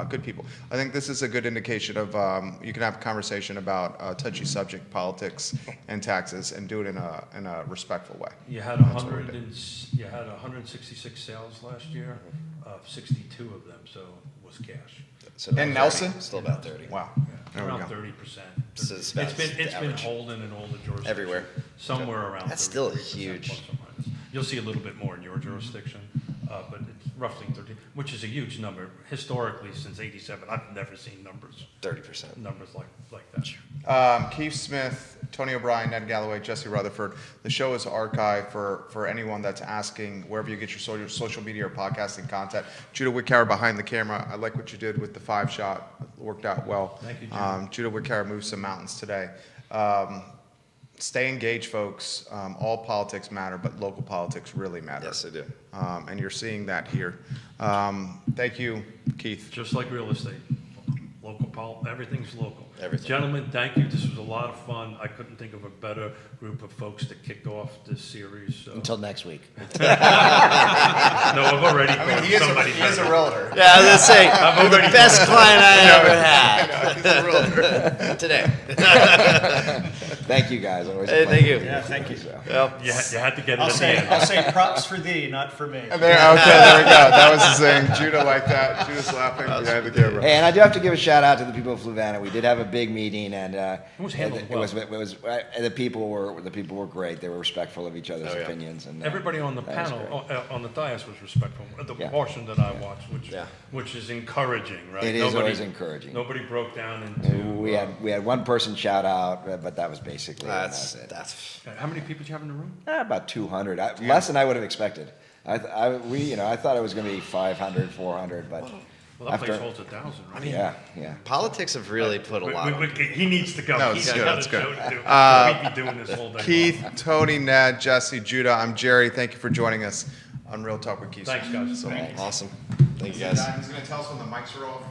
Good people. I think this is a good indication of you can have a conversation about touchy subject, politics, and taxes, and do it in a respectful way. You had That's what we did. 166 sales last year, 62 of them, so was cash. So And 30, Nelson? still about 30. Wow. Yeah, There we around go. 30%. So it's about It's been average. holding in all the jurisdictions. Everywhere. Somewhere around. That's still 30% huge. plus or minus. You'll see a little bit more in your jurisdiction, but it's roughly 30, which is a huge number. Historically, since '87, I've never seen numbers 30%. like that. Keith Smith, Tony O'Brien, Ned Galloway, Jesse Rutherford. The show is archived for anyone that's asking wherever you get your social media or podcasting content. Judah Wickower behind the camera. I like what you did with the 5-shot. It worked out well. Thank you, Judah. Judah Wickower moved some mountains today. Stay engaged, folks. All politics matter, but local politics really matter. Yes, I do. And you're seeing that here. Thank you, Keith. Just like real estate, everything's local. Everything. Gentlemen, thank you. This was a lot of fun. I couldn't think of a better group of folks to kick off this series. So. Until next week. No, I've already thought somebody better. realtor. Yeah, I was going to say, I've the already best client I ever had He's a realtor. today. Thank you guys. Always a Hey, pleasure. thank you. Yeah, thank you. Well, You had to get it I'll at the end. say props for thee, not for me. Okay, there we go. That was the saying. Judah like that. Judah's laughing behind the camera. Hey, and I do have to give a shout out to the people of Fluvanna. We did have a big meeting, and was handled well. the people were great. They were respectful of each other's Oh, yeah. opinions, and Everybody on the that was panel, great. on the dais was respectful. The Yeah. portion that I watched, Yeah. which is encouraging, right? It is always encouraging. Nobody broke down into. We had one person shout out, but that was basically that's it. How many people do you have in the room? About 200, less than I would have expected. I thought it was going to be 500, 400, but Well, that place holds 1,000, right? yeah. politics have really put a lot on. He needs to go. No, He's it's good, got it's a good. show to do. We'd be doing this whole day. Keith, long. Tony, Ned, Jesse, Judah. I'm Jerry. Thank you for joining us on Real Talk with Keith. Thanks, guys. So, Thank you. Awesome. Thank you, guys. He's going to tell us when the mics are off.